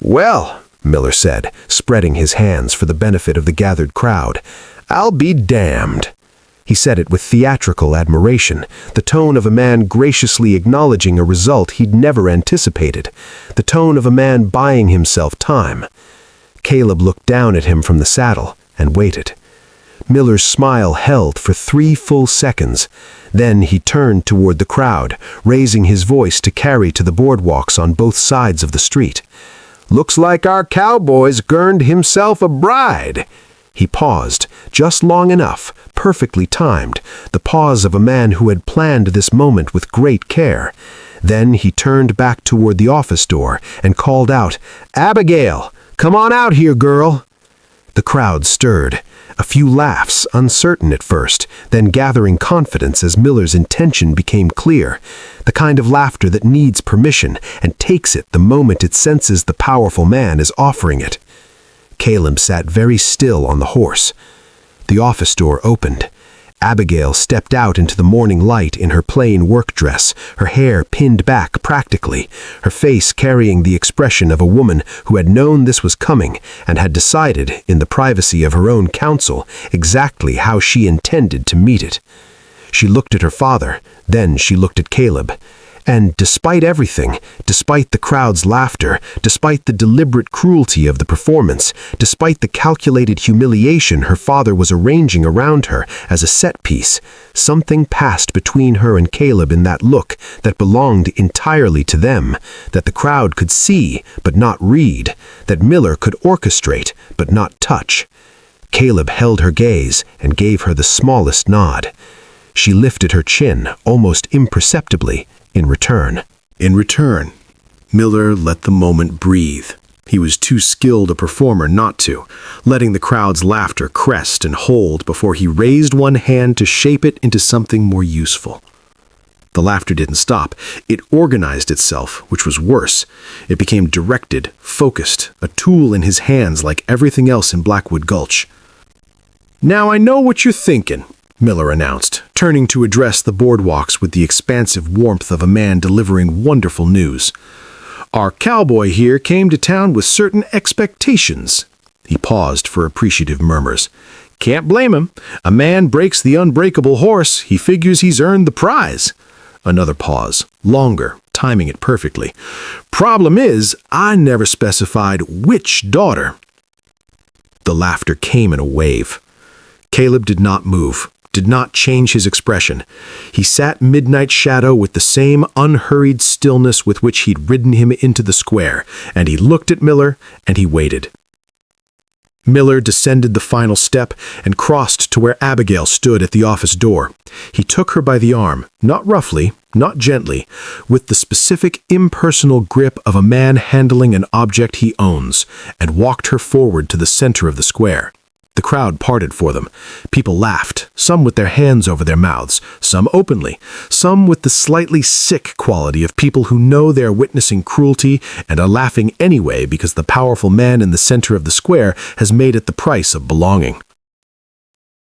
"Well," Miller said, spreading his hands for the benefit of the gathered crowd, "I'll be damned." He said it with theatrical admiration, the tone of a man graciously acknowledging a result he'd never anticipated, the tone of a man buying himself time. Caleb looked down at him from the saddle and waited. Miller's smile held for 3 full seconds. Then he turned toward the crowd, raising his voice to carry to the boardwalks on both sides of the street. "Looks like our cowboy's gurned himself a bride." He paused, just long enough, perfectly timed, the pause of a man who had planned this moment with great care. Then he turned back toward the office door and called out, "Abigail, come on out here, girl." The crowd stirred. A few laughs, uncertain at first, then gathering confidence as Miller's intention became clear, the kind of laughter that needs permission and takes it the moment it senses the powerful man is offering it. Caleb sat very still on the horse. The office door opened. Abigail stepped out into the morning light in her plain work dress, her hair pinned back practically, her face carrying the expression of a woman who had known this was coming and had decided, in the privacy of her own counsel, exactly how she intended to meet it. She looked at her father, then she looked at Caleb. And despite everything, despite the crowd's laughter, despite the deliberate cruelty of the performance, despite the calculated humiliation her father was arranging around her as a set piece, something passed between her and Caleb in that look that belonged entirely to them, that the crowd could see but not read, that Miller could orchestrate but not touch. Caleb held her gaze and gave her the smallest nod. She lifted her chin almost imperceptibly in return. Miller let the moment breathe. He was too skilled a performer not to, letting the crowd's laughter crest and hold before he raised one hand to shape it into something more useful. The laughter didn't stop. It organized itself, which was worse. It became directed, focused, a tool in his hands like everything else in Blackwood Gulch. "Now I know what you're thinking," Miller announced, turning to address the boardwalks with the expansive warmth of a man delivering wonderful news. "Our cowboy here came to town with certain expectations." He paused for appreciative murmurs. "Can't blame him. A man breaks the unbreakable horse, he figures he's earned the prize." Another pause, longer, timing it perfectly. "Problem is, I never specified which daughter." The laughter came in a wave. Caleb did not move, did not change his expression. He sat midnight shadow with the same unhurried stillness with which he'd ridden him into the square, and he looked at Miller, and he waited. Miller descended the final step and crossed to where Abigail stood at the office door. He took her by the arm, not roughly, not gently, with the specific impersonal grip of a man handling an object he owns, and walked her forward to the center of the square. The crowd parted for them. People laughed, some with their hands over their mouths, some openly, some with the slightly sick quality of people who know they're witnessing cruelty and are laughing anyway because the powerful man in the center of the square has made it the price of belonging.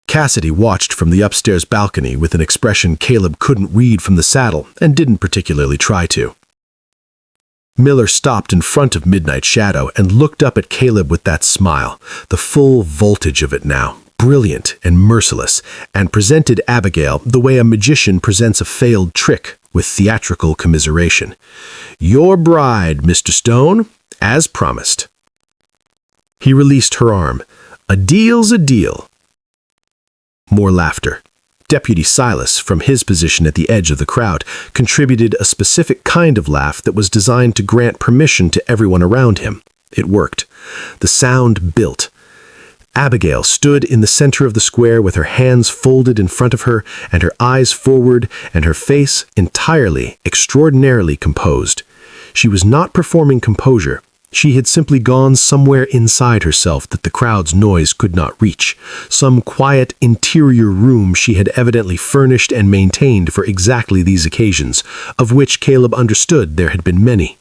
Cassidy watched from the upstairs balcony with an expression Caleb couldn't read from the saddle and didn't particularly try to. Miller stopped in front of Midnight Shadow and looked up at Caleb with that smile, the full voltage of it now, brilliant and merciless, and presented Abigail the way a magician presents a failed trick, with theatrical commiseration. "Your bride, Mr. Stone, as promised." He released her arm. "A deal's a deal." More laughter. Deputy Silas, from his position at the edge of the crowd, contributed a specific kind of laugh that was designed to grant permission to everyone around him. It worked. The sound built. Abigail stood in the center of the square with her hands folded in front of her and her eyes forward and her face entirely, extraordinarily composed. She was not performing composure. She had simply gone somewhere inside herself that the crowd's noise could not reach, some quiet interior room she had evidently furnished and maintained for exactly these occasions, of which Caleb understood there had been many.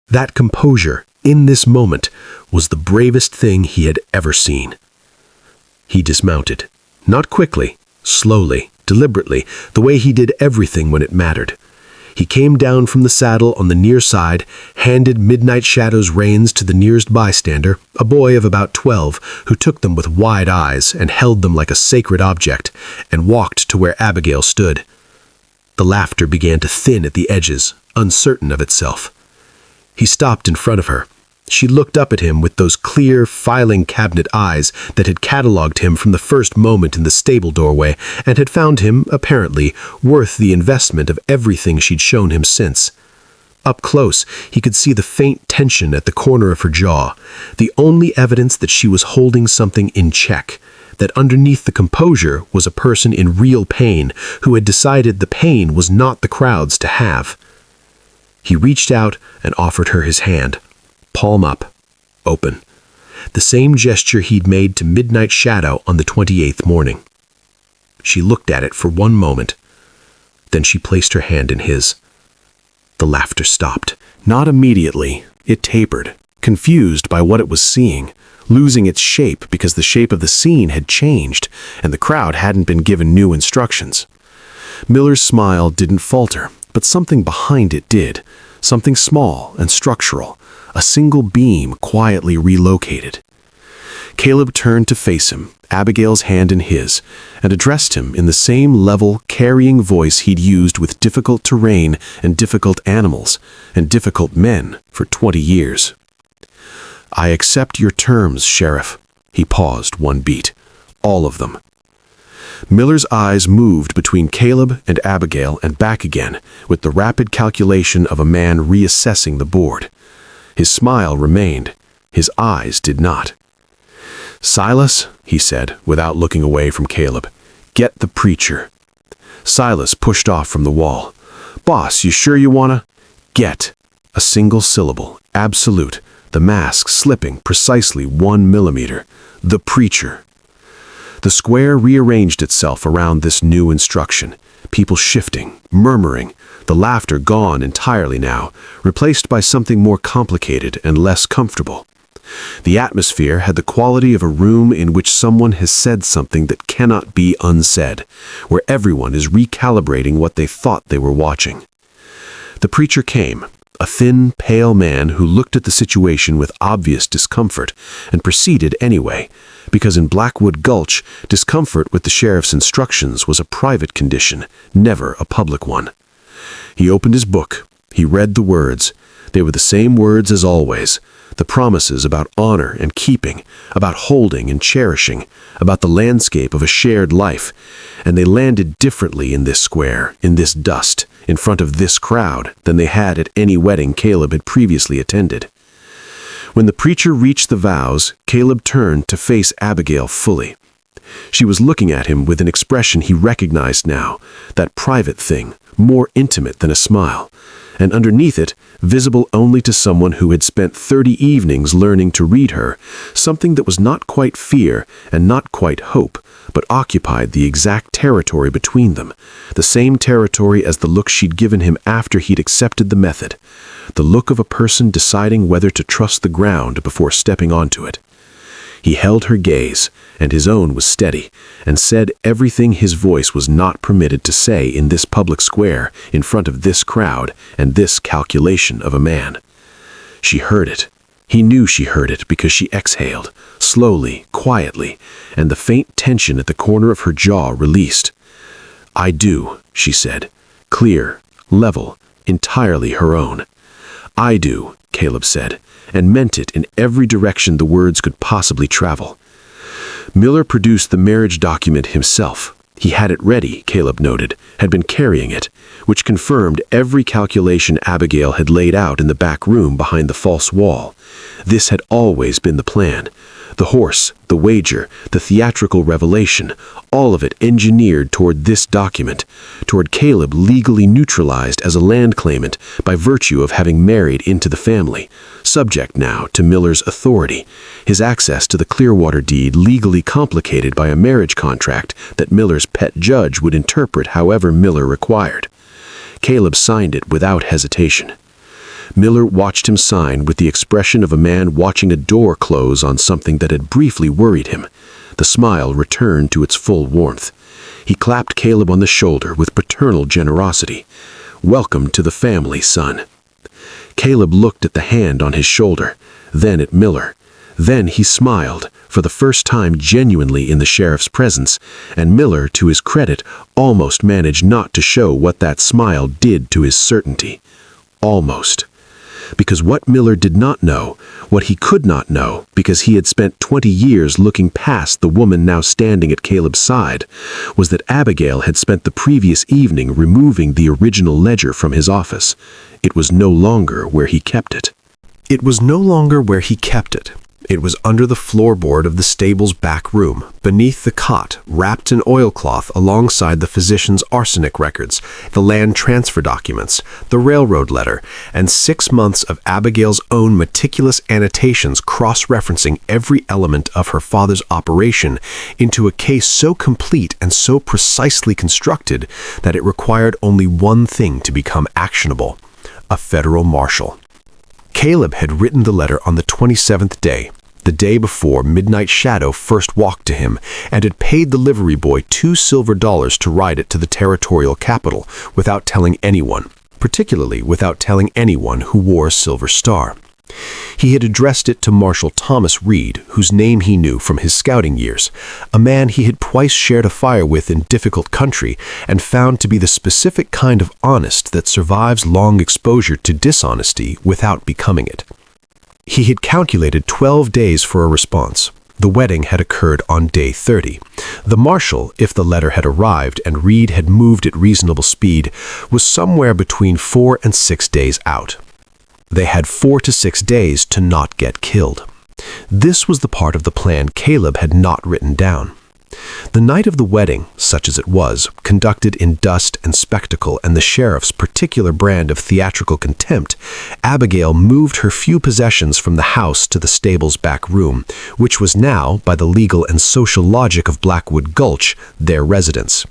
That composure, in this moment, was the bravest thing he had ever seen. He dismounted, not quickly, slowly, deliberately, the way he did everything when it mattered. He came down from the saddle on the near side, handed Midnight Shadow's reins to the nearest bystander, a boy of about 12, who took them with wide eyes and held them like a sacred object, and walked to where Abigail stood. The laughter began to thin at the edges, uncertain of itself. He stopped in front of her. She looked up at him with those clear, filing cabinet eyes that had catalogued him from the first moment in the stable doorway and had found him, apparently, worth the investment of everything she'd shown him since. Up close, he could see the faint tension at the corner of her jaw, the only evidence that she was holding something in check, that underneath the composure was a person in real pain who had decided the pain was not the crowd's to have. He reached out and offered her his hand. Palm up, open. The same gesture he'd made to Midnight Shadow on the 28th morning. She looked at it for one moment. Then she placed her hand in his. The laughter stopped. Not immediately. It tapered, confused by what it was seeing, losing its shape because the shape of the scene had changed, and the crowd hadn't been given new instructions. Miller's smile didn't falter, but something behind it did, something small and structural. A single beam quietly relocated. Caleb turned to face him, Abigail's hand in his, and addressed him in the same level, carrying voice he'd used with difficult terrain and difficult animals and difficult men for 20 years. "I accept your terms, Sheriff." He paused one beat. "All of them." Miller's eyes moved between Caleb and Abigail and back again, with the rapid calculation of a man reassessing the board. His smile remained. His eyes did not. "Silas," he said, without looking away from Caleb, "get the preacher." Silas pushed off from the wall. "Boss, you sure you wanna?" "Get." A single syllable, absolute, the mask slipping precisely 1 millimeter. "The preacher." The square rearranged itself around this new instruction, people shifting, murmuring, the laughter gone entirely now, replaced by something more complicated and less comfortable. The atmosphere had the quality of a room in which someone has said something that cannot be unsaid, where everyone is recalibrating what they thought they were watching. The preacher came, a thin, pale man who looked at the situation with obvious discomfort and proceeded anyway, because in Blackwood Gulch, discomfort with the sheriff's instructions was a private condition, never a public one. He opened his book. He read the words. They were the same words as always, the promises about honor and keeping, about holding and cherishing, about the landscape of a shared life, and they landed differently in this square, in this dust, in front of this crowd, than they had at any wedding Caleb had previously attended. When the preacher reached the vows, Caleb turned to face Abigail fully. She was looking at him with an expression he recognized now, that private thing, more intimate than a smile, and underneath it, visible only to someone who had spent 30 evenings learning to read her, something that was not quite fear and not quite hope, but occupied the exact territory between them, the same territory as the look she'd given him after he'd accepted the method, the look of a person deciding whether to trust the ground before stepping onto it. He held her gaze, and his own was steady, and said everything his voice was not permitted to say in this public square, in front of this crowd, and this calculation of a man. She heard it. He knew she heard it because she exhaled, slowly, quietly, and the faint tension at the corner of her jaw released. "I do," she said, clear, level, entirely her own. "I do," Caleb said, and meant it in every direction the words could possibly travel. Miller produced the marriage document himself. He had it ready, Caleb noted, had been carrying it, which confirmed every calculation Abigail had laid out in the back room behind the false wall. This had always been the plan. The horse, the wager, the theatrical revelation, all of it engineered toward this document, toward Caleb legally neutralized as a land claimant by virtue of having married into the family, subject now to Miller's authority, his access to the Clearwater deed legally complicated by a marriage contract that Miller's pet judge would interpret however Miller required. Caleb signed it without hesitation. Miller watched him sign with the expression of a man watching a door close on something that had briefly worried him. The smile returned to its full warmth. He clapped Caleb on the shoulder with paternal generosity. "Welcome to the family, son." Caleb looked at the hand on his shoulder, then at Miller. Then he smiled, for the first time genuinely in the sheriff's presence, and Miller, to his credit, almost managed not to show what that smile did to his certainty. Almost. Because what Miller did not know, what he could not know, because he had spent 20 years looking past the woman now standing at Caleb's side, was that Abigail had spent the previous evening removing the original ledger from his office. It was no longer where he kept it. It was no longer where he kept it. It was under the floorboard of the stable's back room, beneath the cot, wrapped in oilcloth alongside the physician's arsenic records, the land transfer documents, the railroad letter, and 6 months of Abigail's own meticulous annotations cross-referencing every element of her father's operation into a case so complete and so precisely constructed that it required only one thing to become actionable: a federal marshal. Caleb had written the letter on the 27th day, the day before Midnight Shadow first walked to him, and had paid the livery boy $2 silver to ride it to the territorial capital without telling anyone, particularly without telling anyone who wore a silver star. He had addressed it to Marshal Thomas Reed, whose name he knew from his scouting years, a man he had twice shared a fire with in difficult country and found to be the specific kind of honest that survives long exposure to dishonesty without becoming it. He had calculated 12 days for a response. The wedding had occurred on day 30. The marshal, if the letter had arrived and Reed had moved at reasonable speed, was somewhere between 4 and 6 days out. They had 4 to 6 days to not get killed. This was the part of the plan Caleb had not written down. The night of the wedding, such as it was, conducted in dust and spectacle and the sheriff's particular brand of theatrical contempt, Abigail moved her few possessions from the house to the stable's back room, which was now, by the legal and social logic of Blackwood Gulch, their residence.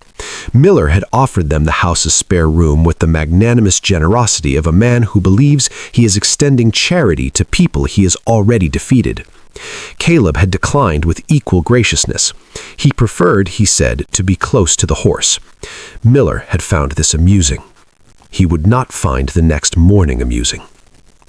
Miller had offered them the house's spare room with the magnanimous generosity of a man who believes he is extending charity to people he has already defeated. Caleb had declined with equal graciousness. He preferred, he said, to be close to the horse. Miller had found this amusing. He would not find the next morning amusing.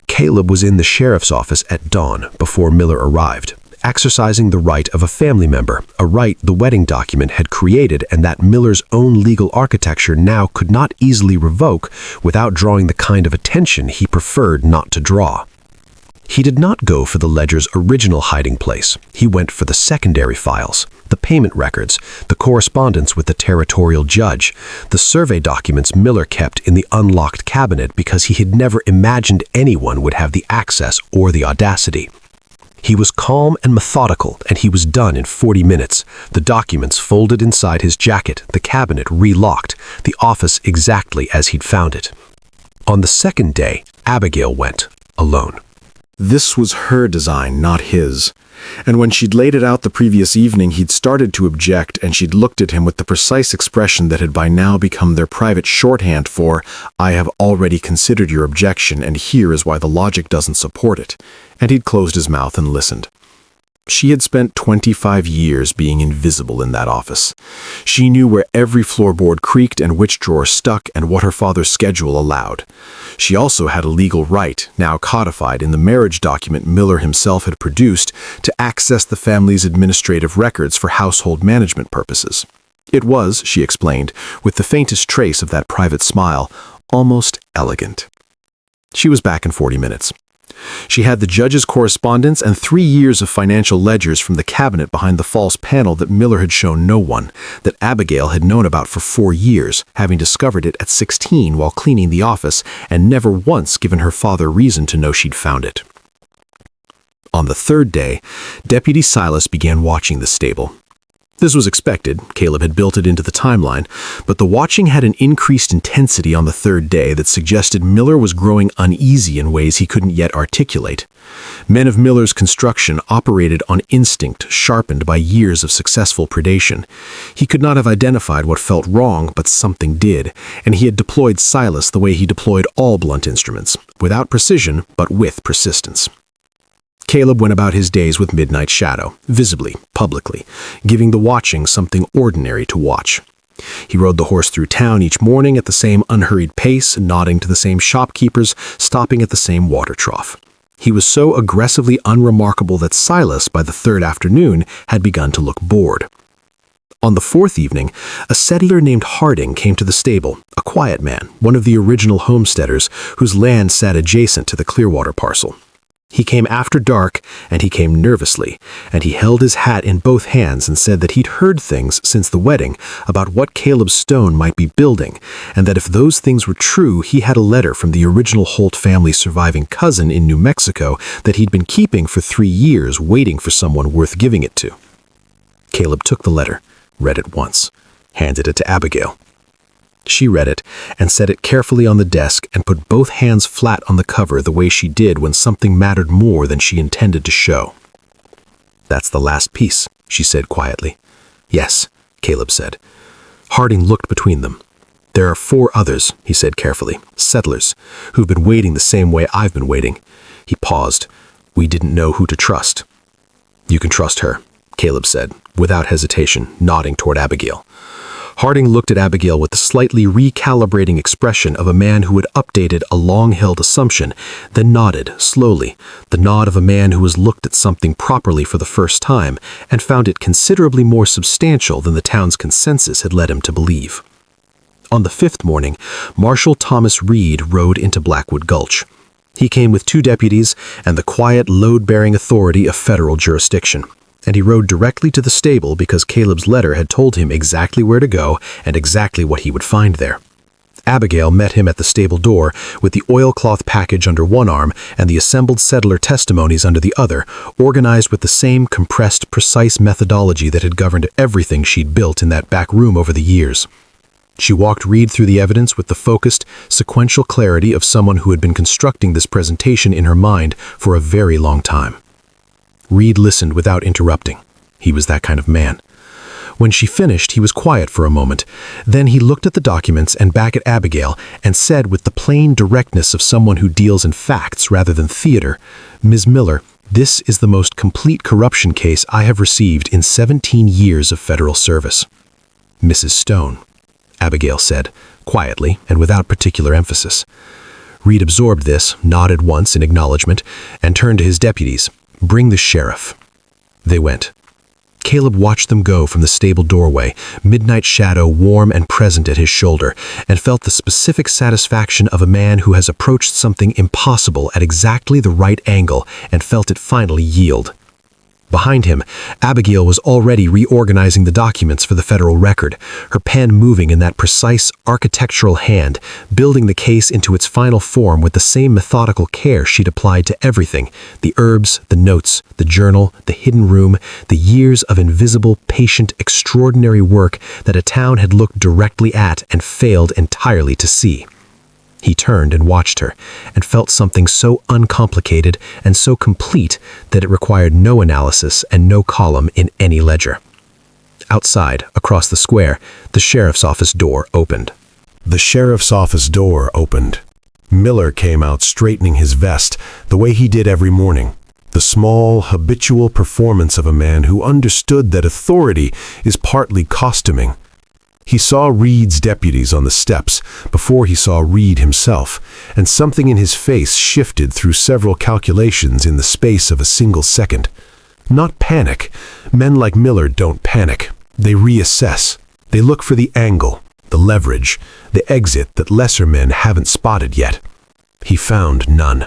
Caleb was in the sheriff's office at dawn before Miller arrived, exercising the right of a family member, a right the wedding document had created and that Miller's own legal architecture now could not easily revoke without drawing the kind of attention he preferred not to draw. He did not go for the ledger's original hiding place. He went for the secondary files, the payment records, the correspondence with the territorial judge, the survey documents Miller kept in the unlocked cabinet because he had never imagined anyone would have the access or the audacity. He was calm and methodical, and he was done in 40 minutes, the documents folded inside his jacket, the cabinet relocked, the office exactly as he'd found it. On the second day, Abigail went, alone. This was her design, not his. And when she'd laid it out the previous evening, he'd started to object, and she'd looked at him with the precise expression that had by now become their private shorthand for, "I have already considered your objection, and here is why the logic doesn't support it." And he'd closed his mouth and listened. She had spent 25 years being invisible in that office. She knew where every floorboard creaked and which drawer stuck and what her father's schedule allowed. She also had a legal right, now codified in the marriage document Miller himself had produced, to access the family's administrative records for household management purposes. It was, she explained, with the faintest trace of that private smile, almost elegant. She was back in 40 minutes. She had the judge's correspondence and 3 years of financial ledgers from the cabinet behind the false panel that Miller had shown no one, that Abigail had known about for 4 years, having discovered it at 16 while cleaning the office and never once given her father reason to know she'd found it. On the third day, Deputy Silas began watching the stable. This was expected, Caleb had built it into the timeline, but the watching had an increased intensity on the third day that suggested Miller was growing uneasy in ways he couldn't yet articulate. Men of Miller's construction operated on instinct sharpened by years of successful predation. He could not have identified what felt wrong, but something did, and he had deployed Silas the way he deployed all blunt instruments, without precision, but with persistence. Caleb went about his days with midnight shadow, visibly, publicly, giving the watching something ordinary to watch. He rode the horse through town each morning at the same unhurried pace, nodding to the same shopkeepers, stopping at the same water trough. He was so aggressively unremarkable that Silas, by the third afternoon, had begun to look bored. On the fourth evening, a settler named Harding came to the stable, a quiet man, one of the original homesteaders, whose land sat adjacent to the Clearwater parcel. He came after dark, and he came nervously, and he held his hat in both hands and said that he'd heard things since the wedding about what Caleb Stone might be building, and that if those things were true, he had a letter from the original Holt family's surviving cousin in New Mexico that he'd been keeping for 3 years, waiting for someone worth giving it to. Caleb took the letter, read it once, handed it to Abigail. She read it and set it carefully on the desk and put both hands flat on the cover the way she did when something mattered more than she intended to show. "That's the last piece," she said quietly. "Yes," Caleb said. Harding looked between them. "There are 4 others," he said carefully, "settlers, who've been waiting the same way I've been waiting." He paused. "We didn't know who to trust." "You can trust her," Caleb said, without hesitation, nodding toward Abigail. Harding looked at Abigail with the slightly recalibrating expression of a man who had updated a long-held assumption, then nodded, slowly, the nod of a man who has looked at something properly for the first time and found it considerably more substantial than the town's consensus had led him to believe. On the 5th morning, Marshal Thomas Reed rode into Blackwood Gulch. He came with 2 deputies and the quiet, load-bearing authority of federal jurisdiction. And he rode directly to the stable because Caleb's letter had told him exactly where to go and exactly what he would find there. Abigail met him at the stable door with the oilcloth package under one arm and the assembled settler testimonies under the other, organized with the same compressed, precise methodology that had governed everything she'd built in that back room over the years. She walked Reed through the evidence with the focused, sequential clarity of someone who had been constructing this presentation in her mind for a very long time. Reed listened without interrupting. He was that kind of man. When she finished, he was quiet for a moment. Then he looked at the documents and back at Abigail and said with the plain directness of someone who deals in facts rather than theater, "Ms. Miller, this is the most complete corruption case I have received in 17 years of federal service." "Mrs. Stone," Abigail said, quietly and without particular emphasis. Reed absorbed this, nodded once in acknowledgement, and turned to his deputies. "Bring the sheriff." They went. Caleb watched them go from the stable doorway, midnight shadow warm and present at his shoulder, and felt the specific satisfaction of a man who has approached something impossible at exactly the right angle and felt it finally yield. Behind him, Abigail was already reorganizing the documents for the federal record, her pen moving in that precise architectural hand, building the case into its final form with the same methodical care she'd applied to everything: the herbs, the notes, the journal, the hidden room, the years of invisible, patient, extraordinary work that a town had looked directly at and failed entirely to see. He turned and watched her, and felt something so uncomplicated and so complete that it required no analysis and no column in any ledger. Outside, across the square, the sheriff's office door opened. The sheriff's office door opened. Miller came out straightening his vest, the way he did every morning. The small, habitual performance of a man who understood that authority is partly costuming. He saw Reed's deputies on the steps before he saw Reed himself, and something in his face shifted through several calculations in the space of a single second. Not panic. Men like Miller don't panic. They reassess. They look for the angle, the leverage, the exit that lesser men haven't spotted yet. He found none.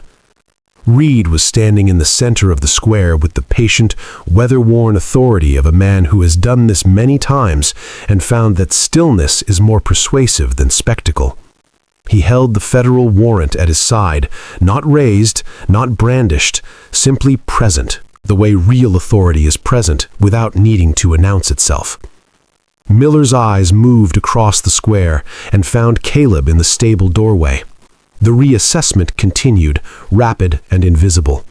Reed was standing in the center of the square with the patient, weather-worn authority of a man who has done this many times and found that stillness is more persuasive than spectacle. He held the federal warrant at his side, not raised, not brandished, simply present, the way real authority is present without needing to announce itself. Miller's eyes moved across the square and found Caleb in the stable doorway. The reassessment continued, rapid and invisible.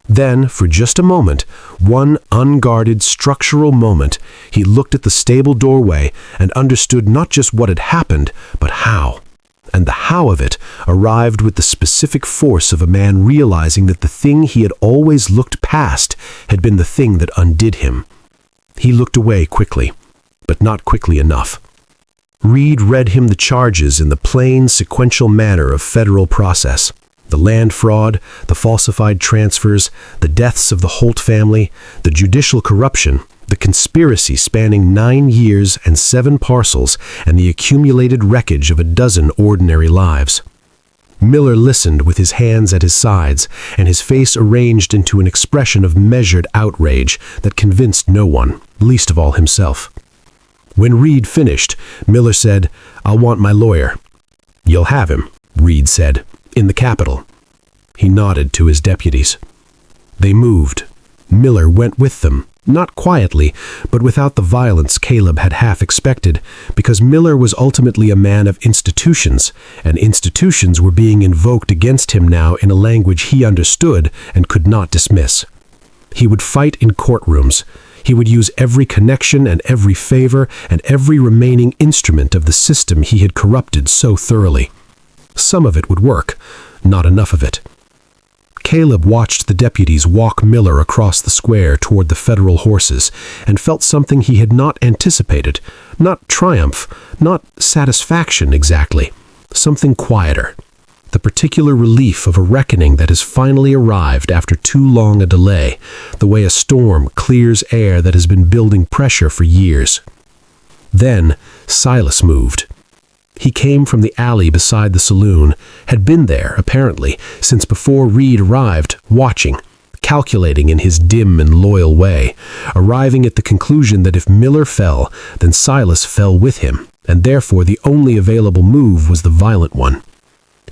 Then, for just a moment, one unguarded structural moment, he looked at the stable doorway and understood not just what had happened, but how. And the how of it arrived with the specific force of a man realizing that the thing he had always looked past had been the thing that undid him. He looked away quickly, but not quickly enough. Reed read him the charges in the plain, sequential manner of federal process. The land fraud, the falsified transfers, the deaths of the Holt family, the judicial corruption, the conspiracy spanning 9 years and 7 parcels, and the accumulated wreckage of a dozen ordinary lives. Miller listened with his hands at his sides, and his face arranged into an expression of measured outrage that convinced no one, least of all himself. When Reed finished, Miller said, "I'll want my lawyer." "You'll have him," Reed said, "in the Capitol." He nodded to his deputies. They moved. Miller went with them, not quietly, but without the violence Caleb had half expected, because Miller was ultimately a man of institutions, and institutions were being invoked against him now in a language he understood and could not dismiss. He would fight in courtrooms. He would use every connection and every favor and every remaining instrument of the system he had corrupted so thoroughly. Some of it would work, not enough of it. Caleb watched the deputies walk Miller across the square toward the federal horses and felt something he had not anticipated, not triumph, not satisfaction exactly, something quieter. The particular relief of a reckoning that has finally arrived after too long a delay, the way a storm clears air that has been building pressure for years. Then Silas moved. He came from the alley beside the saloon, had been there, apparently, since before Reed arrived, watching, calculating in his dim and loyal way, arriving at the conclusion that if Miller fell, then Silas fell with him, and therefore the only available move was the violent one.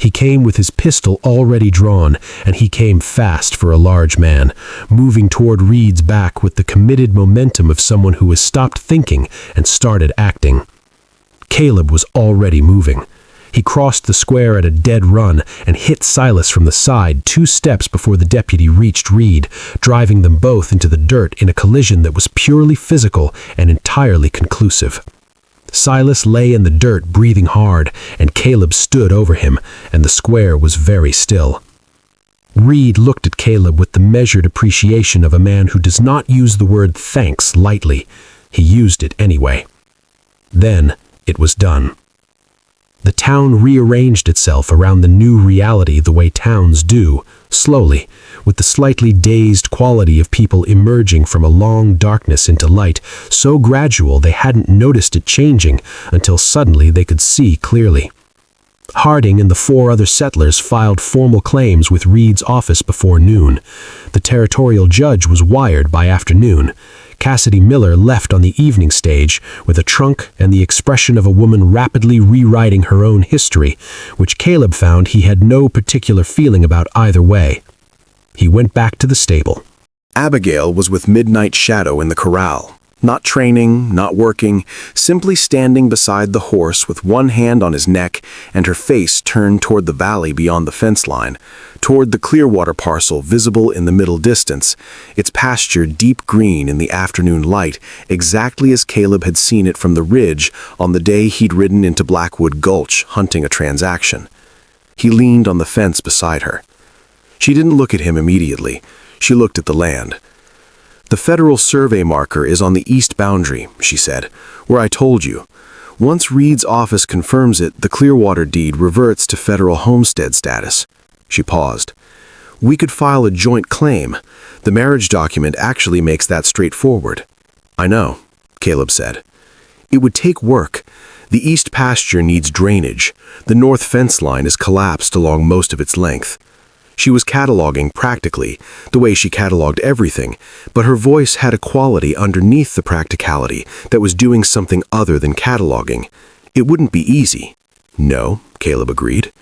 He came with his pistol already drawn, and he came fast for a large man, moving toward Reed's back with the committed momentum of someone who has stopped thinking and started acting. Caleb was already moving. He crossed the square at a dead run and hit Silas from the side 2 steps before the deputy reached Reed, driving them both into the dirt in a collision that was purely physical and entirely conclusive. Silas lay in the dirt breathing hard, and Caleb stood over him, and the square was very still. Reed looked at Caleb with the measured appreciation of a man who does not use the word thanks lightly. He used it anyway. Then it was done. The town rearranged itself around the new reality the way towns do, slowly, with the slightly dazed quality of people emerging from a long darkness into light, so gradual they hadn't noticed it changing until suddenly they could see clearly. Harding and the 4 other settlers filed formal claims with Reed's office before noon. The territorial judge was wired by afternoon. Cassidy Miller left on the evening stage with a trunk and the expression of a woman rapidly rewriting her own history, which Caleb found he had no particular feeling about either way. He went back to the stable. Abigail was with Midnight Shadow in the corral. Not training, not working, simply standing beside the horse with one hand on his neck and her face turned toward the valley beyond the fence line, toward the Clearwater parcel visible in the middle distance, its pasture deep green in the afternoon light, exactly as Caleb had seen it from the ridge on the day he'd ridden into Blackwood Gulch hunting a transaction. He leaned on the fence beside her. She didn't look at him immediately. She looked at the land. "The federal survey marker is on the east boundary," she said, "where I told you. Once Reed's office confirms it, the Clearwater deed reverts to federal homestead status." She paused. "We could file a joint claim. The marriage document actually makes that straightforward." "I know," Caleb said. "It would take work. The east pasture needs drainage. The north fence line is collapsed along most of its length." She was cataloging practically, the way she cataloged everything, but her voice had a quality underneath the practicality that was doing something other than cataloging. It wouldn't be easy. "No," Caleb agreed.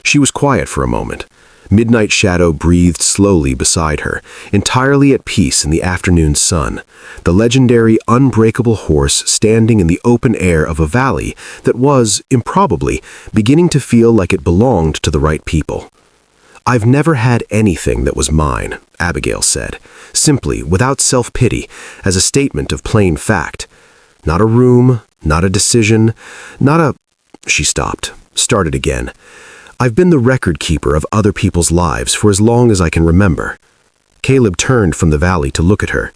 She was quiet for a moment. Midnight Shadow breathed slowly beside her, entirely at peace in the afternoon sun, the legendary unbreakable horse standing in the open air of a valley that was, improbably, beginning to feel like it belonged to the right people. "I've never had anything that was mine," Abigail said, simply, without self-pity, as a statement of plain fact. "Not a room, not a decision, not a—" She stopped, started again. "I've been the record keeper of other people's lives for as long as I can remember." Caleb turned from the valley to look at her.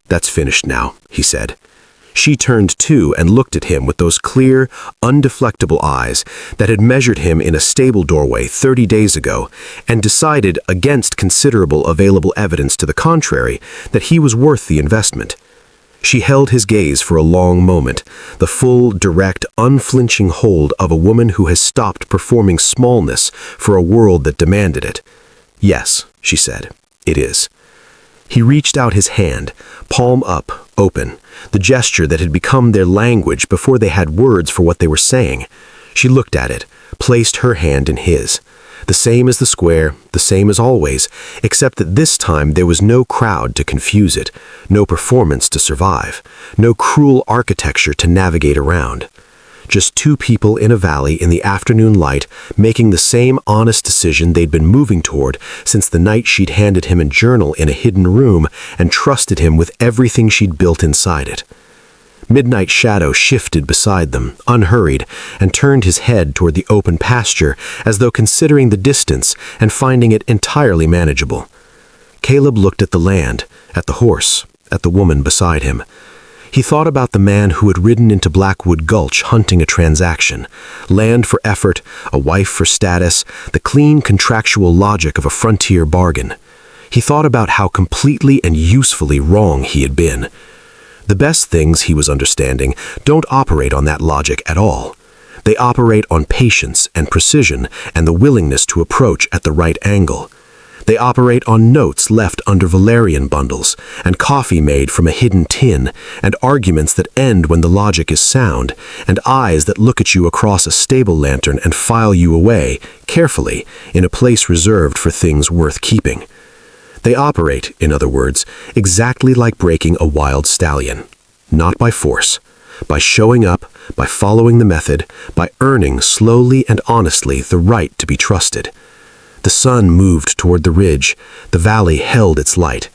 "That's finished now," he said. She turned too and looked at him with those clear, undeflectable eyes that had measured him in a stable doorway 30 days ago and decided, against considerable available evidence to the contrary, that he was worth the investment. She held his gaze for a long moment, the full, direct, unflinching hold of a woman who has stopped performing smallness for a world that demanded it. "Yes," she said, "it is." He reached out his hand, palm up, open, the gesture that had become their language before they had words for what they were saying. She looked at it, placed her hand in his. The same as the square, the same as always, except that this time there was no crowd to confuse it, no performance to survive, no cruel architecture to navigate around. Just 2 people in a valley in the afternoon light making the same honest decision they'd been moving toward since the night she'd handed him a journal in a hidden room and trusted him with everything she'd built inside it. Midnight Shadow shifted beside them, unhurried, and turned his head toward the open pasture as though considering the distance and finding it entirely manageable. Caleb looked at the land, at the horse, at the woman beside him. He thought about the man who had ridden into Blackwood Gulch hunting a transaction, land for effort, a wife for status, the clean contractual logic of a frontier bargain. He thought about how completely and usefully wrong he had been. The best things, he was understanding, don't operate on that logic at all. They operate on patience and precision and the willingness to approach at the right angle. They operate on notes left under valerian bundles, and coffee made from a hidden tin, and arguments that end when the logic is sound, and eyes that look at you across a stable lantern and file you away, carefully, in a place reserved for things worth keeping. They operate, in other words, exactly like breaking a wild stallion. Not by force, by showing up, by following the method, by earning slowly and honestly the right to be trusted. The sun moved toward the ridge, the valley held its light,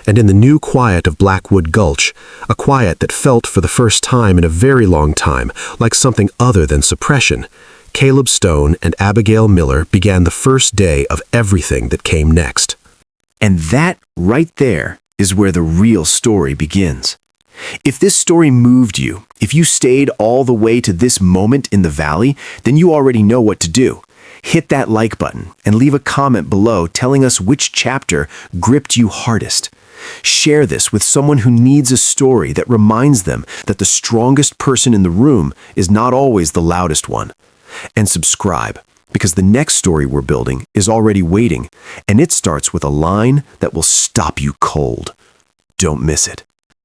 and in the new quiet of Blackwood Gulch, a quiet that felt for the first time in a very long time like something other than suppression, Caleb Stone and Abigail Miller began the first day of everything that came next. And that right there is where the real story begins. If this story moved you, if you stayed all the way to this moment in the valley, then you already know what to do. Hit that like button and leave a comment below telling us which chapter gripped you hardest. Share this with someone who needs a story that reminds them that the strongest person in the room is not always the loudest one. And subscribe, because the next story we're building is already waiting, and it starts with a line that will stop you cold. Don't miss it.